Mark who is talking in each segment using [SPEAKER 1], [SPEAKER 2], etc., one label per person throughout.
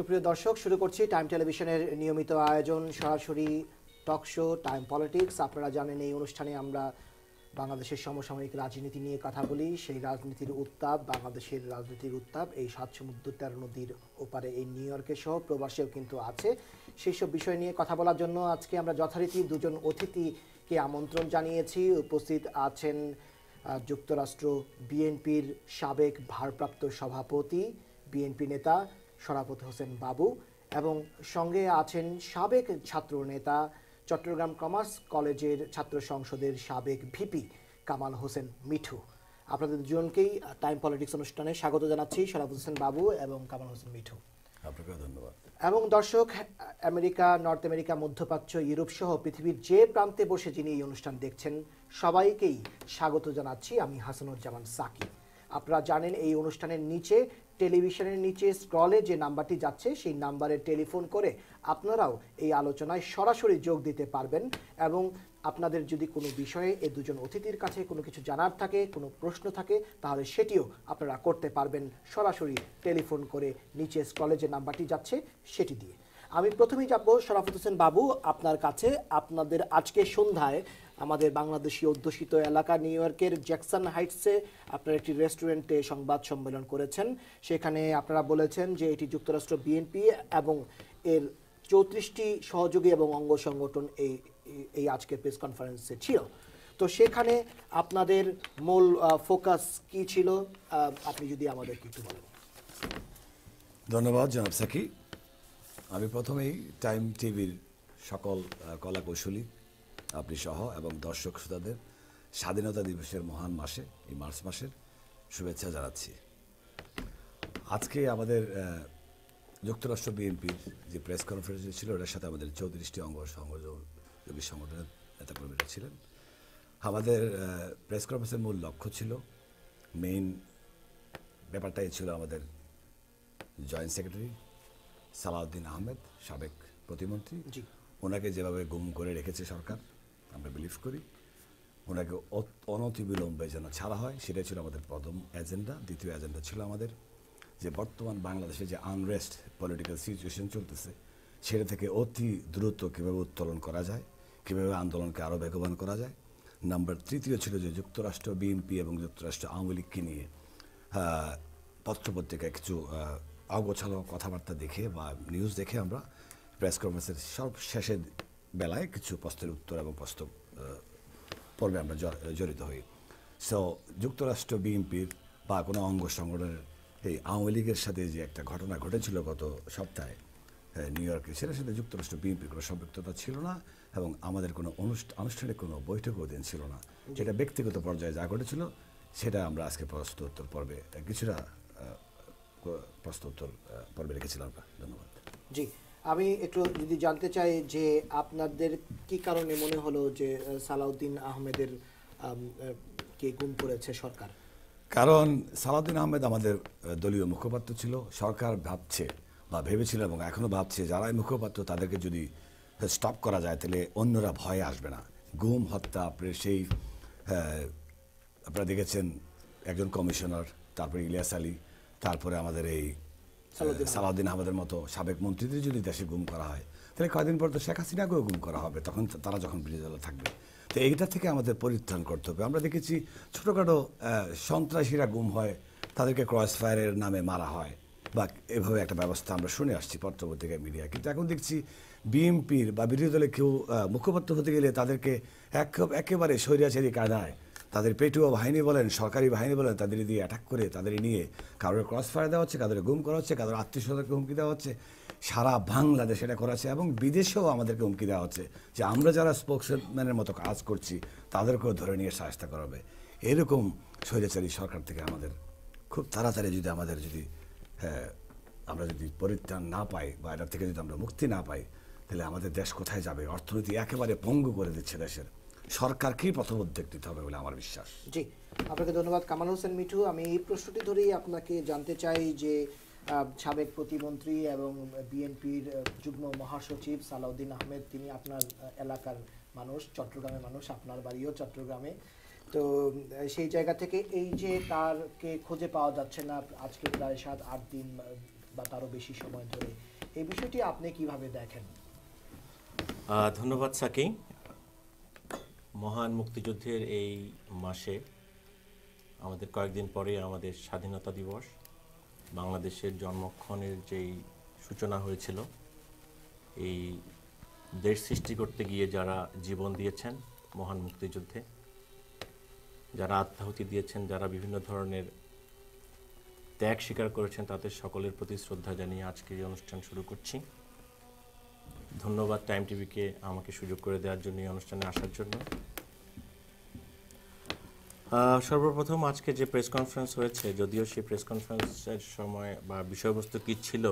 [SPEAKER 1] সুপ্রিয় দর্শক, শুরু করছি টাইম টেলিভিশনের নিয়মিত আয়োজন সরাসরি টক শো টাইম পলিটিক্স। আপনারা জানেন এই অনুষ্ঠানে আমরা বাংলাদেশের সমসাময়িক রাজনীতি নিয়ে কথা বলি। সেই রাজনীতির উত্তাপ, বাংলাদেশের রাজনীতির উত্তাপ এই ৭ সমুদ্র ১৩ নদীর ওপারে এই নিউ ইয়র্কে সহ প্রবাসেও কিন্তু আছে। সেই সব বিষয় নিয়ে কথা বলার জন্য আজকে আমরা যথারীতি দুজন অতিথিকে আমন্ত্রণ জানিয়েছি। উপস্থিত আছেন যুক্তরাষ্ট্র বিএনপির সাবেক ভারপ্রাপ্ত সভাপতি, বিএনপি নেতা শরাফত হোসেন বাবু, এবং সঙ্গে আছেন সাবেক ছাত্র নেতা, চট্টগ্রাম কমার্স কলেজের ছাত্র সংসদের সাবেক ভিপি কামাল হোসেন মিঠু। আপনাদের দুজনকেই টাইম পলিটিক্স অনুষ্ঠানে স্বাগত জানাচ্ছি, শরাফত হোসেন বাবু এবং কামাল হোসেন মিঠু।
[SPEAKER 2] আপনাকে ধন্যবাদ।
[SPEAKER 1] এবং দর্শক, আমেরিকা, নর্থ আমেরিকা, মধ্যপ্রাচ্য, ইউরোপ সহ পৃথিবীর যে প্রান্তে বসে যিনি এই অনুষ্ঠান দেখছেন সবাইকেই স্বাগত জানাচ্ছি আমি হাসানুজ্জামান সাকিব। আপনারা জানেন এই অনুষ্ঠানের নিচে, টেলিভিশনের নিচে স্ক্রলে যে নাম্বারটি যাচ্ছে সেই নাম্বারে টেলিফোন করে আপনারাও এই আলোচনায় সরাসরি যোগ দিতে পারবেন। এবং আপনাদের যদি কোনো বিষয়ে এই দুজন অতিথির কাছে কোনো কিছু জানার থাকে, কোনো প্রশ্ন থাকে, তাহলে সেটিও আপনারা করতে পারবেন সরাসরি টেলিফোন করে নিচে স্ক্রলে যে নাম্বারটি যাচ্ছে সেটি দিয়ে। আমি প্রথমেই যাব শরাফত হোসেন বাবু আপনার কাছে। আপনাদের আজকে সন্ধ্যায় আমাদের বাংলাদেশি অধ্যুষিত এলাকা নিউ ইয়র্কের জ্যাকসন হাইটসে আপনারা একটি রেস্টুরেন্টে সংবাদ সম্মেলন করেছেন। সেখানে আপনারা বলেছেন যে এটি যুক্তরাষ্ট্র বিএনপি এবং এর 34টি সহযোগী এবং অঙ্গ সংগঠন এই আজকের প্রেস কনফারেন্সে ছিল। তো সেখানে আপনাদের মূল ফোকাস কি ছিল, আপনি যদি আমাদেরকে একটু বলেন।
[SPEAKER 2] ধন্যবাদ জনাব সাকি। আমি প্রথমেই টাইম টিভির সকল কলাকৌশলী, আপনি সহ এবং দর্শক শ্রোতাদের স্বাধীনতা দিবসের মহান মাসে, এই মার্চ মাসের শুভেচ্ছা জানাচ্ছি। আজকে আমাদের যুক্তরাষ্ট্র বিএনপির যে প্রেস কনফারেন্স ছিল, ওটার সাথে আমাদের 34টি অঙ্গ সহযোগী সংগঠনের নেতাকর্মীরা ছিলেন। আমাদের প্রেস কনফারেন্সের মূল লক্ষ্য ছিল, মেইন ব্যাপারটাই ছিল আমাদের জয়েন্ট সেক্রেটারি সালাউদ্দিন আহমেদ, সাবেক প্রতিমন্ত্রী, ওনাকে যেভাবে গুম করে রেখেছে সরকার, আমরা বিলিভ করি ওনাকে অনতিবিলম্বে যেন ছাড়া হয়, সেটাই ছিল আমাদের প্রথম এজেন্ডা। দ্বিতীয় এজেন্ডা ছিল আমাদের যে বর্তমান বাংলাদেশে যে আনরেস্ট পলিটিক্যাল সিচুয়েশন চলতেছে, সেটা থেকে অতি দ্রুত কীভাবে উত্তোলন করা যায়, কীভাবে আন্দোলনকে আরও বেগবান করা যায়। তৃতীয় ছিল যে যুক্তরাষ্ট্র বিএনপি এবং যুক্তরাষ্ট্র আওয়ামী লীগকে নিয়ে পত্রপত্রিকায় কিছু অগোছালো কথাবার্তা দেখে বা নিউজ দেখে আমরা প্রেস কনফারেন্সের সব শেষের বেলায় কিছু প্রশ্নের উত্তর এবং প্রশ্ন পর্বে আমরা জড়িত হই। সো যুক্তরাষ্ট্র বিএনপির বা কোনো অঙ্গ সংগঠনের এই আওয়ামী লীগের সাথে যে একটা ঘটনা ঘটেছিল গত সপ্তাহে নিউ ইয়র্কে, সেটার সাথে যুক্তরাষ্ট্র বিএনপির কোনো সম্পৃক্ততা ছিল না এবং আমাদের কোনো আনুষ্ঠানিক কোনো বৈঠকও দিন ছিল না। যেটা ব্যক্তিগত পর্যায়ে যা ঘটেছিল সেটা আমরা আজকে প্রশ্ন উত্তর পর্বে কিছুটা প্রশ্ন উত্তর পর্বে রেখেছিলাম। ধন্যবাদ।
[SPEAKER 1] জি, আমি একটু যদি জানতে চাই যে আপনাদের কি কারণে মনে হলো যে সালাউদ্দিন আহমেদের কে গুম করেছে সরকার?
[SPEAKER 2] কারণ সালাউদ্দিন আহমেদ আমাদের দলীয় মুখপাত্র ছিল। সরকার ভাবছে বা ভেবেছিল এবং এখনও ভাবছে যারাই মুখপাত্র তাদেরকে যদি স্টপ করা যায় তাহলে অন্যরা ভয়ে আসবে না। গুম, হত্যা, সেই আপনারা দেখেছেন একজন কমিশনার, তারপরে ইলিয়াস আলী, তারপরে আমাদের এই সালাউদ্দিন আহমেদের মতো সাবেক মন্ত্রীদের যদি দেশে গুম করা হয় তাহলে কয়েকদিন পর তো শেখ হাসিনাকেও গুম করা হবে, তখন তারা যখন বিরোধী দলে থাকবে। তো এইটা থেকে আমাদের পরিত্রাণ করতে হবে। আমরা দেখেছি ছোটোখাটো সন্ত্রাসীরা গুম হয়, তাদেরকে ক্রস ফায়ারের নামে মারা হয় বা এভাবে একটা ব্যবস্থা আমরা শুনে আসছি পত্রপত্রিকা মিডিয়া। কিন্তু এখন দেখছি বিএনপির বা বিরোধী দলে কেউ মুখপাত্র হতে গেলে তাদেরকে একেবারে স্বৈরাচারী কায়দায় তাদের পেটুয়া বাহিনী বলেন, সরকারি বাহিনী বলেন, তাদের দিয়ে অ্যাটাক করে তাদের নিয়ে কারোর ক্রস ফায়ার দেওয়া হচ্ছে, কারোর গুম করা হচ্ছে, কারোর আত্মীয়স্বজনকে হুমকি দেওয়া হচ্ছে। সারা বাংলাদেশ এটা করা হচ্ছে এবং বিদেশেও আমাদেরকে হুমকি দেওয়া হচ্ছে যে আমরা যারা স্পোকসম্যানের মতো কাজ করছি তাদেরকেও ধরে নিয়ে শাস্তি করা হবে। এরকম স্বৈরাচারী সরকার থেকে আমাদের খুব তাড়াতাড়ি যদি আমরা যদি পরিত্রাণ না পাই বা এটার থেকে যদি আমরা মুক্তি না পাই তাহলে আমাদের দেশ কোথায় যাবে? অর্থনীতি একেবারে পঙ্গু করে দিচ্ছে দেশের। সরকারকেই প্রথম উদ্যোগ নিতে হবে বলে আমার বিশ্বাস।
[SPEAKER 1] জি, আপনাকে ধন্যবাদ কামাল হোসেন মিঠু। আমি এই প্রশ্নটি ধরেই আপনাকে জানতে চাই যে সাবেক প্রতিমন্ত্রী এবং বিএনপির যুগ্ম মহাসচিব সালাউদ্দিন আহমেদ, তিনি আপনার এলাকার মানুষ, চট্টগ্রামের মানুষ, আপনার বাড়িও চট্টগ্রামে। তো সেই জায়গা থেকে এই যে তারকে খুঁজে পাওয়া যাচ্ছে না আজকে প্রায় 7-8 দিন বা তারও বেশি সময় ধরে, এই বিষয়টি আপনি কিভাবে দেখেন?
[SPEAKER 3] ধন্যবাদ সাকি। মহান মুক্তিযুদ্ধের এই মাসে আমাদের কয়েকদিন পরে আমাদের স্বাধীনতা দিবস, বাংলাদেশের জন্মক্ষণের যেই সূচনা হয়েছিল, এই দেশ সৃষ্টি করতে গিয়ে যারা জীবন দিয়েছেন মহান মুক্তিযুদ্ধে, যারা আত্মাহুতি দিয়েছেন, যারা বিভিন্ন ধরনের ত্যাগ স্বীকার করেছেন, তাদের সকলের প্রতি শ্রদ্ধা জানিয়ে আজকের এই অনুষ্ঠান শুরু করছি। ধন্যবাদ টাইম টিভিকে আমাকে সুযোগ করে দেওয়ার জন্য, এই অনুষ্ঠানে আসার জন্য। সর্বপ্রথম আজকে যে প্রেস কনফারেন্স হয়েছে, যদিও সেই প্রেস কনফারেন্সের সময় বা বিষয়বস্তু কী ছিল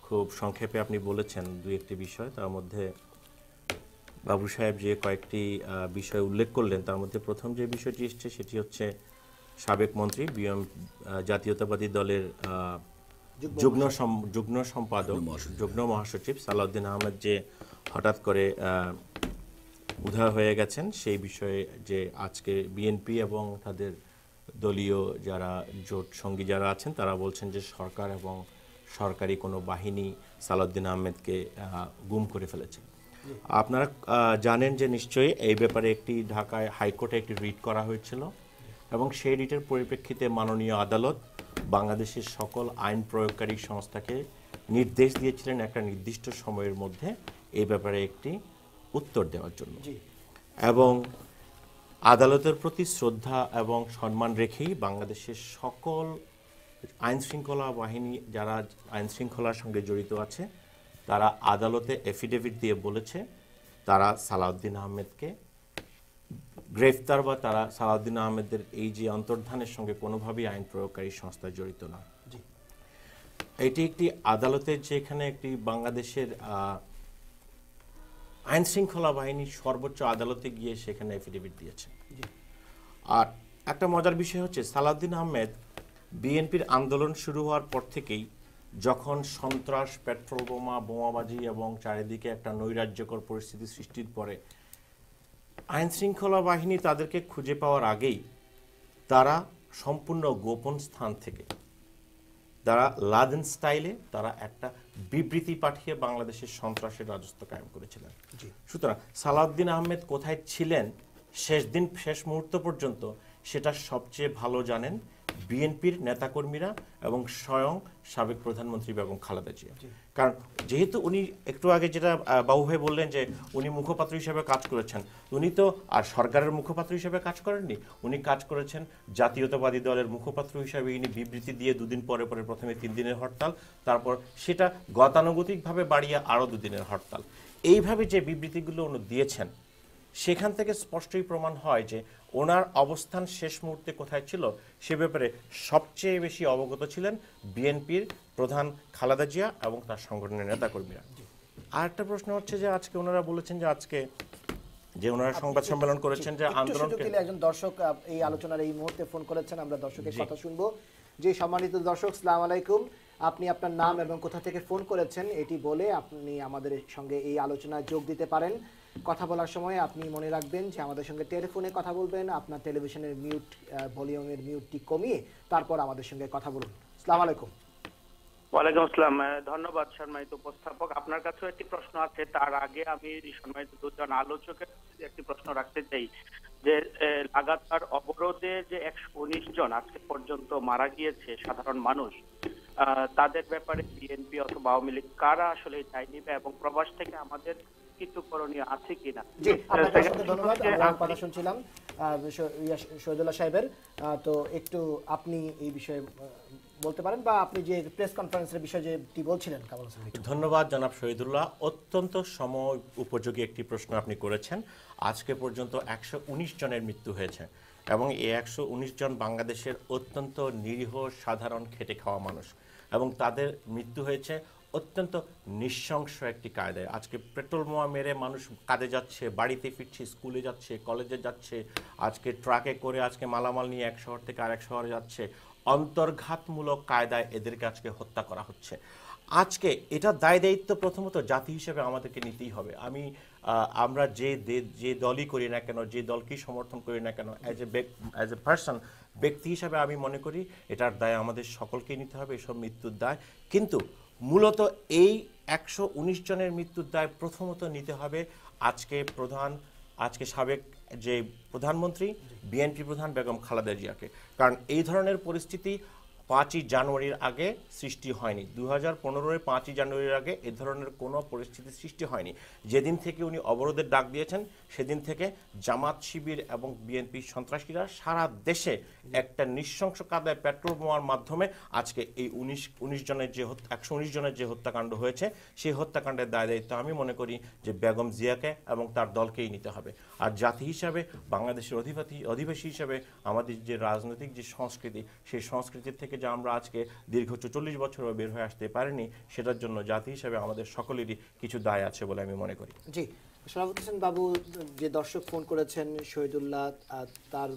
[SPEAKER 3] খুব সংক্ষেপে আপনি বলেছেন দুই একটি বিষয়। তার মধ্যে বাবু সাহেব যে কয়েকটি বিষয় উল্লেখ করলেন, তার মধ্যে প্রথম যে বিষয়টি এসছে সেটি হচ্ছে সাবেক মন্ত্রী জাতীয়তাবাদী দলের যুগ্ম সম্পাদক, যুগ্ম মহাসচিব সালাউদ্দিন আহমেদ যে হঠাৎ করে উধাও হয়ে গেছেন, সেই বিষয়ে যে আজকে বিএনপি এবং তাদের দলীয় যারা জোট সঙ্গী যারা আছেন তারা বলছেন যে সরকার এবং সরকারি কোনো বাহিনী সালাউদ্দিন আহমেদকে গুম করে ফেলেছে। আপনারা জানেন যে নিশ্চয়ই এই ব্যাপারে একটি ঢাকায় হাইকোর্টে একটি রিট করা হয়েছিল এবং সেই রিটের পরিপ্রেক্ষিতে মাননীয় আদালত বাংলাদেশের সকল আইন প্রয়োগকারী সংস্থাকে নির্দেশ দিয়েছিলেন একটা নির্দিষ্ট সময়ের মধ্যে এই ব্যাপারে একটি উত্তর দেওয়ার জন্য, এবং আদালতের প্রতি শ্রদ্ধা এবং সম্মান রেখেই বাংলাদেশের সকল আইনশৃঙ্খলা বাহিনী যারা আইনশৃঙ্খলার সঙ্গে জড়িত আছে তারা আদালতে এফিডেভিট দিয়ে বলেছে তারা সালাউদ্দিন আহমেদকে গ্রেফতার বা তারা সালাউদ্দিন আহমেদের এই যে অন্তর্ধানের সঙ্গে কোনোভাবেই আইন প্রয়োগকারী সংস্থা জড়িত না। এটি একটি আদালতের যেখানে একটি বাংলাদেশের আইন শৃঙ্খলা বাহিনীর সর্বোচ্চ আদালতে গিয়ে সেখানে এফিডেভিট দিয়েছে। আর একটা মজার বিষয় হচ্ছে সালাউদ্দিন আহমেদ বিএনপির আন্দোলন শুরু হওয়ার পর থেকেই যখন সন্ত্রাস, পেট্রোল বোমা, বোমাবাজি এবং চারিদিকে একটা নৈরাজ্যকর পরিস্থিতি সৃষ্টির পরে আইন শৃঙ্খলা বাহিনী তাদেরকে খুঁজে পাওয়ার আগেই তারা সম্পূর্ণ গোপন স্থান থেকে তারা লাদেন স্টাইলে তারা একটা বিবৃতি পাঠিয়ে বাংলাদেশের সন্ত্রাসের রাজত্ব কায়েম করেছিলেন। সুতরাং সালাউদ্দিন আহমেদ কোথায় ছিলেন শেষ মুহূর্ত পর্যন্ত সেটা সবচেয়ে ভালো জানেন বিএনপির নেতাকর্মীরা এবং স্বয়ং সাবেক প্রধানমন্ত্রী বেগম খালেদা জিয়া। কারণ যেহেতু উনি একটু আগে যেটা বাবু ভাই বললেন যে উনি মুখপাত্র হিসেবে কাজ করেছেন, উনি তো আর সরকারের মুখপাত্র হিসেবে কাজ করেননি, উনি কাজ করেছেন জাতীয়তাবাদী দলের মুখপাত্র হিসেবে। ইনি বিবৃতি দিয়ে দুদিন পরে পরে প্রথমে 3 দিনের হরতাল, তারপর সেটা গতানুগতিকভাবে বাড়িয়ে আরও 2 দিনের হরতাল, এইভাবে যে বিবৃতিগুলো উনি দিয়েছেন সেখান থেকে স্পষ্টই প্রমাণ হয় যে ওনার অবস্থান শেষ মুহূর্তে কোথায় ছিল সে ব্যাপারে সবচেয়ে বেশি অবগত ছিলেন বিএনপির প্রধান খালেদা জিয়া এবং তার সংগঠনের নেতাকর্মীরা। আর একটা প্রশ্ন হচ্ছে যে আজকে ওনারা বলেছেন যে আজকে যে ওনারা সংবাদ সম্মেলন করেছেন যে আন্দোলনকে
[SPEAKER 1] একজন দর্শক এই আলোচনার এই মুহূর্তে ফোন করেছেন, আমরা দর্শকের কথা শুনবো। যে সম্মানিত দর্শক, আসসালামু আলাইকুম, আপনি আপনার নাম এবং কোথা থেকে ফোন করেছেন এটি বলে আপনি আমাদের সঙ্গে এই আলোচনায় যোগ দিতে পারেন। কথা বলার সময় আপনি মনে রাখবেন যে আমাদের সঙ্গে টেলিফোনে কথা বলবেন, আপনার টেলিভিশনের ভলিউমের মিউটটি কমিয়ে তারপর আমাদের সঙ্গে কথা বলুন। আসসালামু আলাইকুম।
[SPEAKER 4] ওয়ালাইকুম আসসালাম। ধন্যবাদ সম্মানিত উপস্থাপক। আপনার কাছেও একটি প্রশ্ন আছে, তার আগে আমি সম্মানিত দুজন আলোচকের একটি প্রশ্ন রাখতে চাই যে লাগাতার অবরোধে যে 119 জন আজকে পর্যন্ত মারা গিয়েছে সাধারণ মানুষ, তাদের ব্যাপারে বিএনপি অথবা আওয়ামী লীগ কারা আসলে দায় নিবে এবং প্রবাস থেকে আমাদের কিছু করণীয় আছে কিনা?
[SPEAKER 1] জি, আপনাকে ধন্যবাদ। আমরা কথা শুনছিলাম শহীদুল্লাহ সাহেবের, তো একটু আপনি এই বিষয়ে বলতে পারেন বা আপনি যে প্রেস কনফারেন্সের বিষয়ে যেটি বলছিলেন।
[SPEAKER 3] ধন্যবাদ জনাব শহীদুল্লাহ, অত্যন্ত সময় উপযোগী একটি প্রশ্ন আপনি করেছেন। আজকে পর্যন্ত 119 জনের মৃত্যু হয়েছে এবং এই 119 জন বাংলাদেশের অত্যন্ত নিরীহ সাধারণ খেটে খাওয়া মানুষ, এবং তাদের মৃত্যু হয়েছে অত্যন্ত নৃশংস একটি কায়দায়। আজকে পেট্রোল বোমা মেরে মানুষ কাজে যাচ্ছে, বাড়িতে ফিরছে, স্কুলে যাচ্ছে, কলেজে যাচ্ছে, আজকে ট্রাকে করে আজকে মালামাল নিয়ে এক শহর থেকে আরেক শহরে যাচ্ছে, অন্তর্ঘাতমূলক কায়দায় এদেরকে আজকে হত্যা করা হচ্ছে। আজকে এটা দায় দায়িত্ব প্রথমত জাতি হিসেবে আমাদেরকে নিতেই হবে। আমরা যে দলই করি না কেন, যে দলকেই সমর্থন করি না কেন, অ্যাজ এ পার্সন, ব্যক্তি হিসাবে আমি মনে করি এটার দায় আমাদের সকলকেই নিতে হবে, এসব মৃত্যুর দায়। কিন্তু মূলত এই 119 জনের মৃত্যুর দায় প্রথমত নিতে হবে আজকে সাবেক যে প্রধানমন্ত্রী, বিএনপি প্রধান বেগম খালেদা জিয়াকে। কারণ এই ধরনের পরিস্থিতি 5ই জানুয়ারির আগে সৃষ্টি হয়নি। 2015-এর 5ই জানুয়ারির আগে এ ধরনের কোনো পরিস্থিতির সৃষ্টি হয়নি। যেদিন থেকে উনি অবরোধের ডাক দিয়েছেন সেদিন থেকে জামাত শিবির এবং বিএনপি সন্ত্রাসীরা সারা দেশে একটা নৃশংস কায়দায় পেট্রোল বোমার মাধ্যমে আজকে এই 119 জনের যে হত্যাকাণ্ড হয়েছে সেই হত্যাকাণ্ডের দায় দায়িত্ব আমি মনে করি যে বেগম জিয়াকে এবং তার দলকেই নিতে হবে। আর জাতি হিসাবে, বাংলাদেশের অধিবাসী হিসাবে আমাদের যে রাজনৈতিক যে সংস্কৃতি, সেই সংস্কৃতির থেকে যে আমরা আজকে দীর্ঘ 44 বছরও বের হয়ে আসতে পারিনি, সেটার জন্য জাতি হিসাবে আমাদের সকলেরই কিছু দায় আছে বলে আমি মনে করি।
[SPEAKER 1] জি, শরাফত হোসেন বাবু, যে দর্শক ফোন করেছেন শহীদুল্লাহ, তার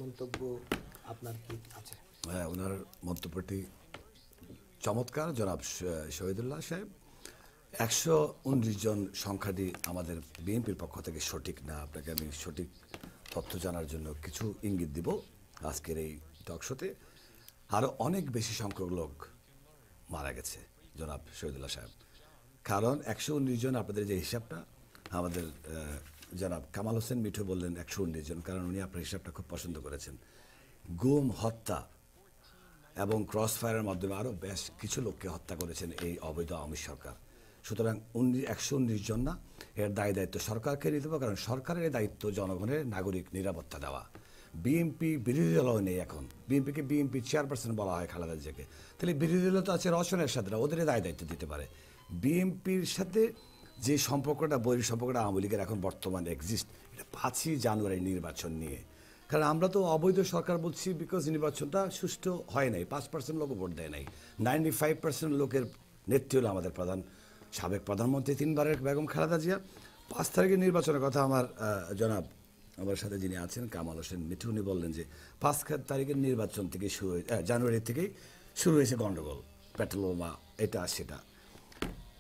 [SPEAKER 1] মন্তব্য আপনার কি আছে?
[SPEAKER 2] হ্যাঁ, ওনার মন্তব্যটি চমৎকার। জনাব শহীদুল্লাহ সাহেব, 119 জন সংখ্যাটি আমাদের বিএনপির পক্ষ থেকে সঠিক না। আপনাকে আমি সঠিক তথ্য জানার জন্য কিছু ইঙ্গিত দিব আজকের এই টকশোতে। আরও অনেক বেশি সংখ্যক লোক মারা গেছে জনাব শহীদুল্লাহ সাহেব। কারণ 119 জন, আপনাদের যে হিসাবটা, আমাদের জনাব কামাল হোসেন মিঠু বললেন 119 জন, কারণ উনি আপনার হিসাবটা খুব পছন্দ করেছেন। গুম, হত্যা এবং ক্রস ফায়ারের মাধ্যমে আরও বেশ কিছু লোককে হত্যা করেছেন এই অবৈধ আওয়ামী সরকার। সুতরাং 119 জন না, এর দায় দায়িত্ব সরকারকে নিতে হবে, কারণ সরকারের দায়িত্ব জনগণের নাগরিক নিরাপত্তা দেওয়া। বিএনপি বিরোধী দলও নেই এখন, বিএনপিকে বিএনপি চেয়ারপারসন বলা হয় খালেদা জিয়াকে, তাহলে বিরোধী দল তো আছে রওশনের সাথে, ওদের দায় দায়িত্ব দিতে পারে। বিএনপির সাথে যে সম্পর্কটা, বৈরী সম্পর্কটা আওয়ামী লীগের এখন বর্তমান এক্সিস্ট, এটা 5ই জানুয়ারি নির্বাচন নিয়ে। কারণ আমরা তো অবৈধ সরকার বলছি বিকজ নির্বাচনটা সুষ্ঠু হয় নাই, 5% লোকও ভোট দেয় নাই। 95% লোকের নেত্রী হলো আমাদের সাবেক প্রধানমন্ত্রী 3 বারের বেগম খালেদা জিয়া। 5 তারিখের নির্বাচনের কথা জনাব আমার সাথে যিনি আছেন কামাল হোসেন মিঠু, উনি বললেন যে 5 তারিখের নির্বাচন থেকে জানুয়ারি থেকেই শুরু হয়েছে গণ্ডগোল, পেট্রোল বোমা, এটা সেটা।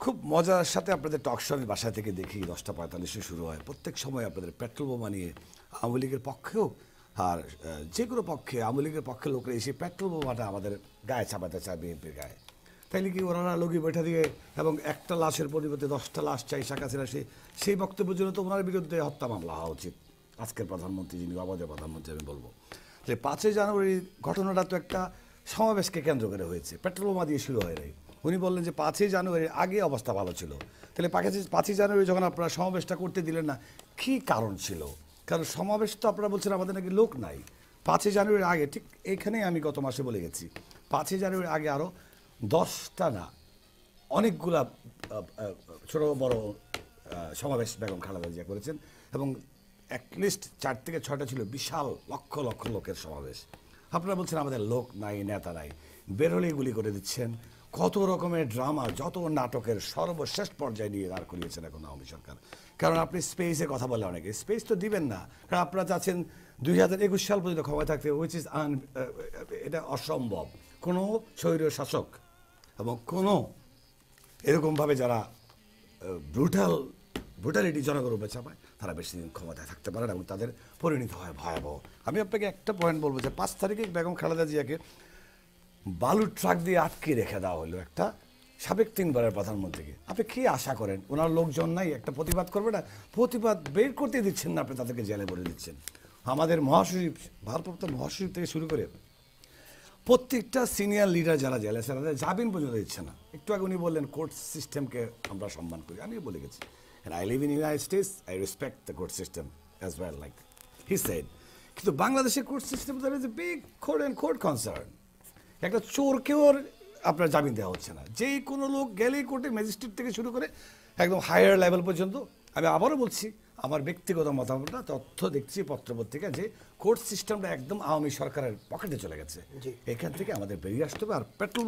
[SPEAKER 2] খুব মজার সাথে আপনাদের টকশোর বাসা থেকে দেখি 10:45 শুরু হয়, প্রত্যেক সময় আপনাদের পেট্রোল বোমা নিয়ে আওয়ামী লীগের পক্ষেও আর যে কোনো পক্ষে, আওয়ামী লীগের পক্ষে লোকরা এসে পেট্রোল বোমাটা আমাদের গায়ে চাপাতে চায় বিএনপির গায়ে। তাইলে কি ওনারা লগি বৈঠা দিয়ে এবং একটা লাশের পরিবর্তে 10টা লাশ চাই শেখ হাসিনা, সেই বক্তব্যের জন্য তো ওনার বিরুদ্ধে হত্যা মামলা হওয়া উচিত। আজকের প্রধানমন্ত্রী, যিনি অবাধে প্রধানমন্ত্রী, আমি বলবো যে 5ই জানুয়ারির ঘটনাটা তো একটা সমাবেশকে কেন্দ্র করে হয়েছে, পেট্রোল বোমা দিয়ে শুরু হয় নাই। উনি বললেন যে 5ই জানুয়ারির আগে অবস্থা ভালো ছিল, তাহলে 5ই জানুয়ারি যখন আপনারা সমাবেশটা করতে দিলেন না, কী কারণ ছিল? কারণ সমাবেশ তো আপনারা বলছেন আমাদের নাকি লোক নাই। 5ই জানুয়ারির আগে, ঠিক এইখানেই আমি গত মাসে বলে গেছি, 5ই জানুয়ারির আগে আরও 10টা না অনেকগুলা ছোটো বড় সমাবেশ বেগম খালেদা জিয়া করেছেন, এবং অ্যাটলিস্ট 4 থেকে 6টা ছিল বিশাল লক্ষ লক্ষ লোকের সমাবেশ। আপনারা বলছেন আমাদের লোক নাই, নেতা নাই, বেরোলেই গুলি করে দিচ্ছেন। কত রকমের ড্রামা, যত নাটকের সর্বশেষ পর্যায়ে নিয়ে দাঁড় করিয়েছেন এখন আওয়ামী সরকার। কারণ আপনি স্পেসে কথা বলে অনেকে, স্পেস তো দিবেন না, কারণ আপনারা চাচ্ছেন 2021 সাল পর্যন্ত ক্ষমতা থাকতে, উইচ ইজ এটা অসম্ভব। কোনো স্বৈর শাসক এবং কোনো এরকমভাবে যারা ব্রুটালিটি জনগণের উপরে চাপায়, তারা বেশি দিন ক্ষমতায় থাকতে পারে না এবং তাদের পরিণতি হয় ভয়াবহ। আমি আপনাকে একটা পয়েন্ট বলবো যে 5 তারিখে বেগম খালেদা জিয়াকে বালুর ট্রাক দিয়ে আটকে রেখে দেওয়া হলো একটা সাবেক 3 বারের প্রধানমন্ত্রীকে। আপনি কী আশা করেন? ওনার লোকজন নাই, একটা প্রতিবাদ করবে না? প্রতিবাদ বের করতে দিচ্ছেন না, আপনি তাদেরকে জেলে ভরে দিচ্ছেন। আমাদের মহাসচিব, ভারপ্রাপ্ত মহাসচিব থেকে শুরু করে প্রত্যেকটা সিনিয়র লিডার যারা জেলে আছে তাদের জামিন পর্যন্ত দিচ্ছে না। একটু আগে উনি বললেন কোর্ট সিস্টেমকে আমরা সম্মান করি, আমিও বলে গেছি, and I live in United States, I respect the court system as well, like he said. কিন্তু বাংলাদেশের court system, there is a big court concern. একটা চোরকেও আপনার জামিন দেওয়া হচ্ছে না। যেই কোনো লোক গেলেই কোর্টে, ম্যাজিস্ট্রেট থেকে শুরু করে একদম হায়ার লেভেল পর্যন্ত। আমি আবারও বলছি, আমার ব্যক্তিগত মতামতটা, তথ্য দেখছি পত্রপত্রিকা, যে কোর্ট সিস্টেমটা একদম আওয়ামী সরকারের পকেটে চলে গেছে। এখান থেকে আমাদের বেরিয়ে আসতে হবে। আর পেট্রোল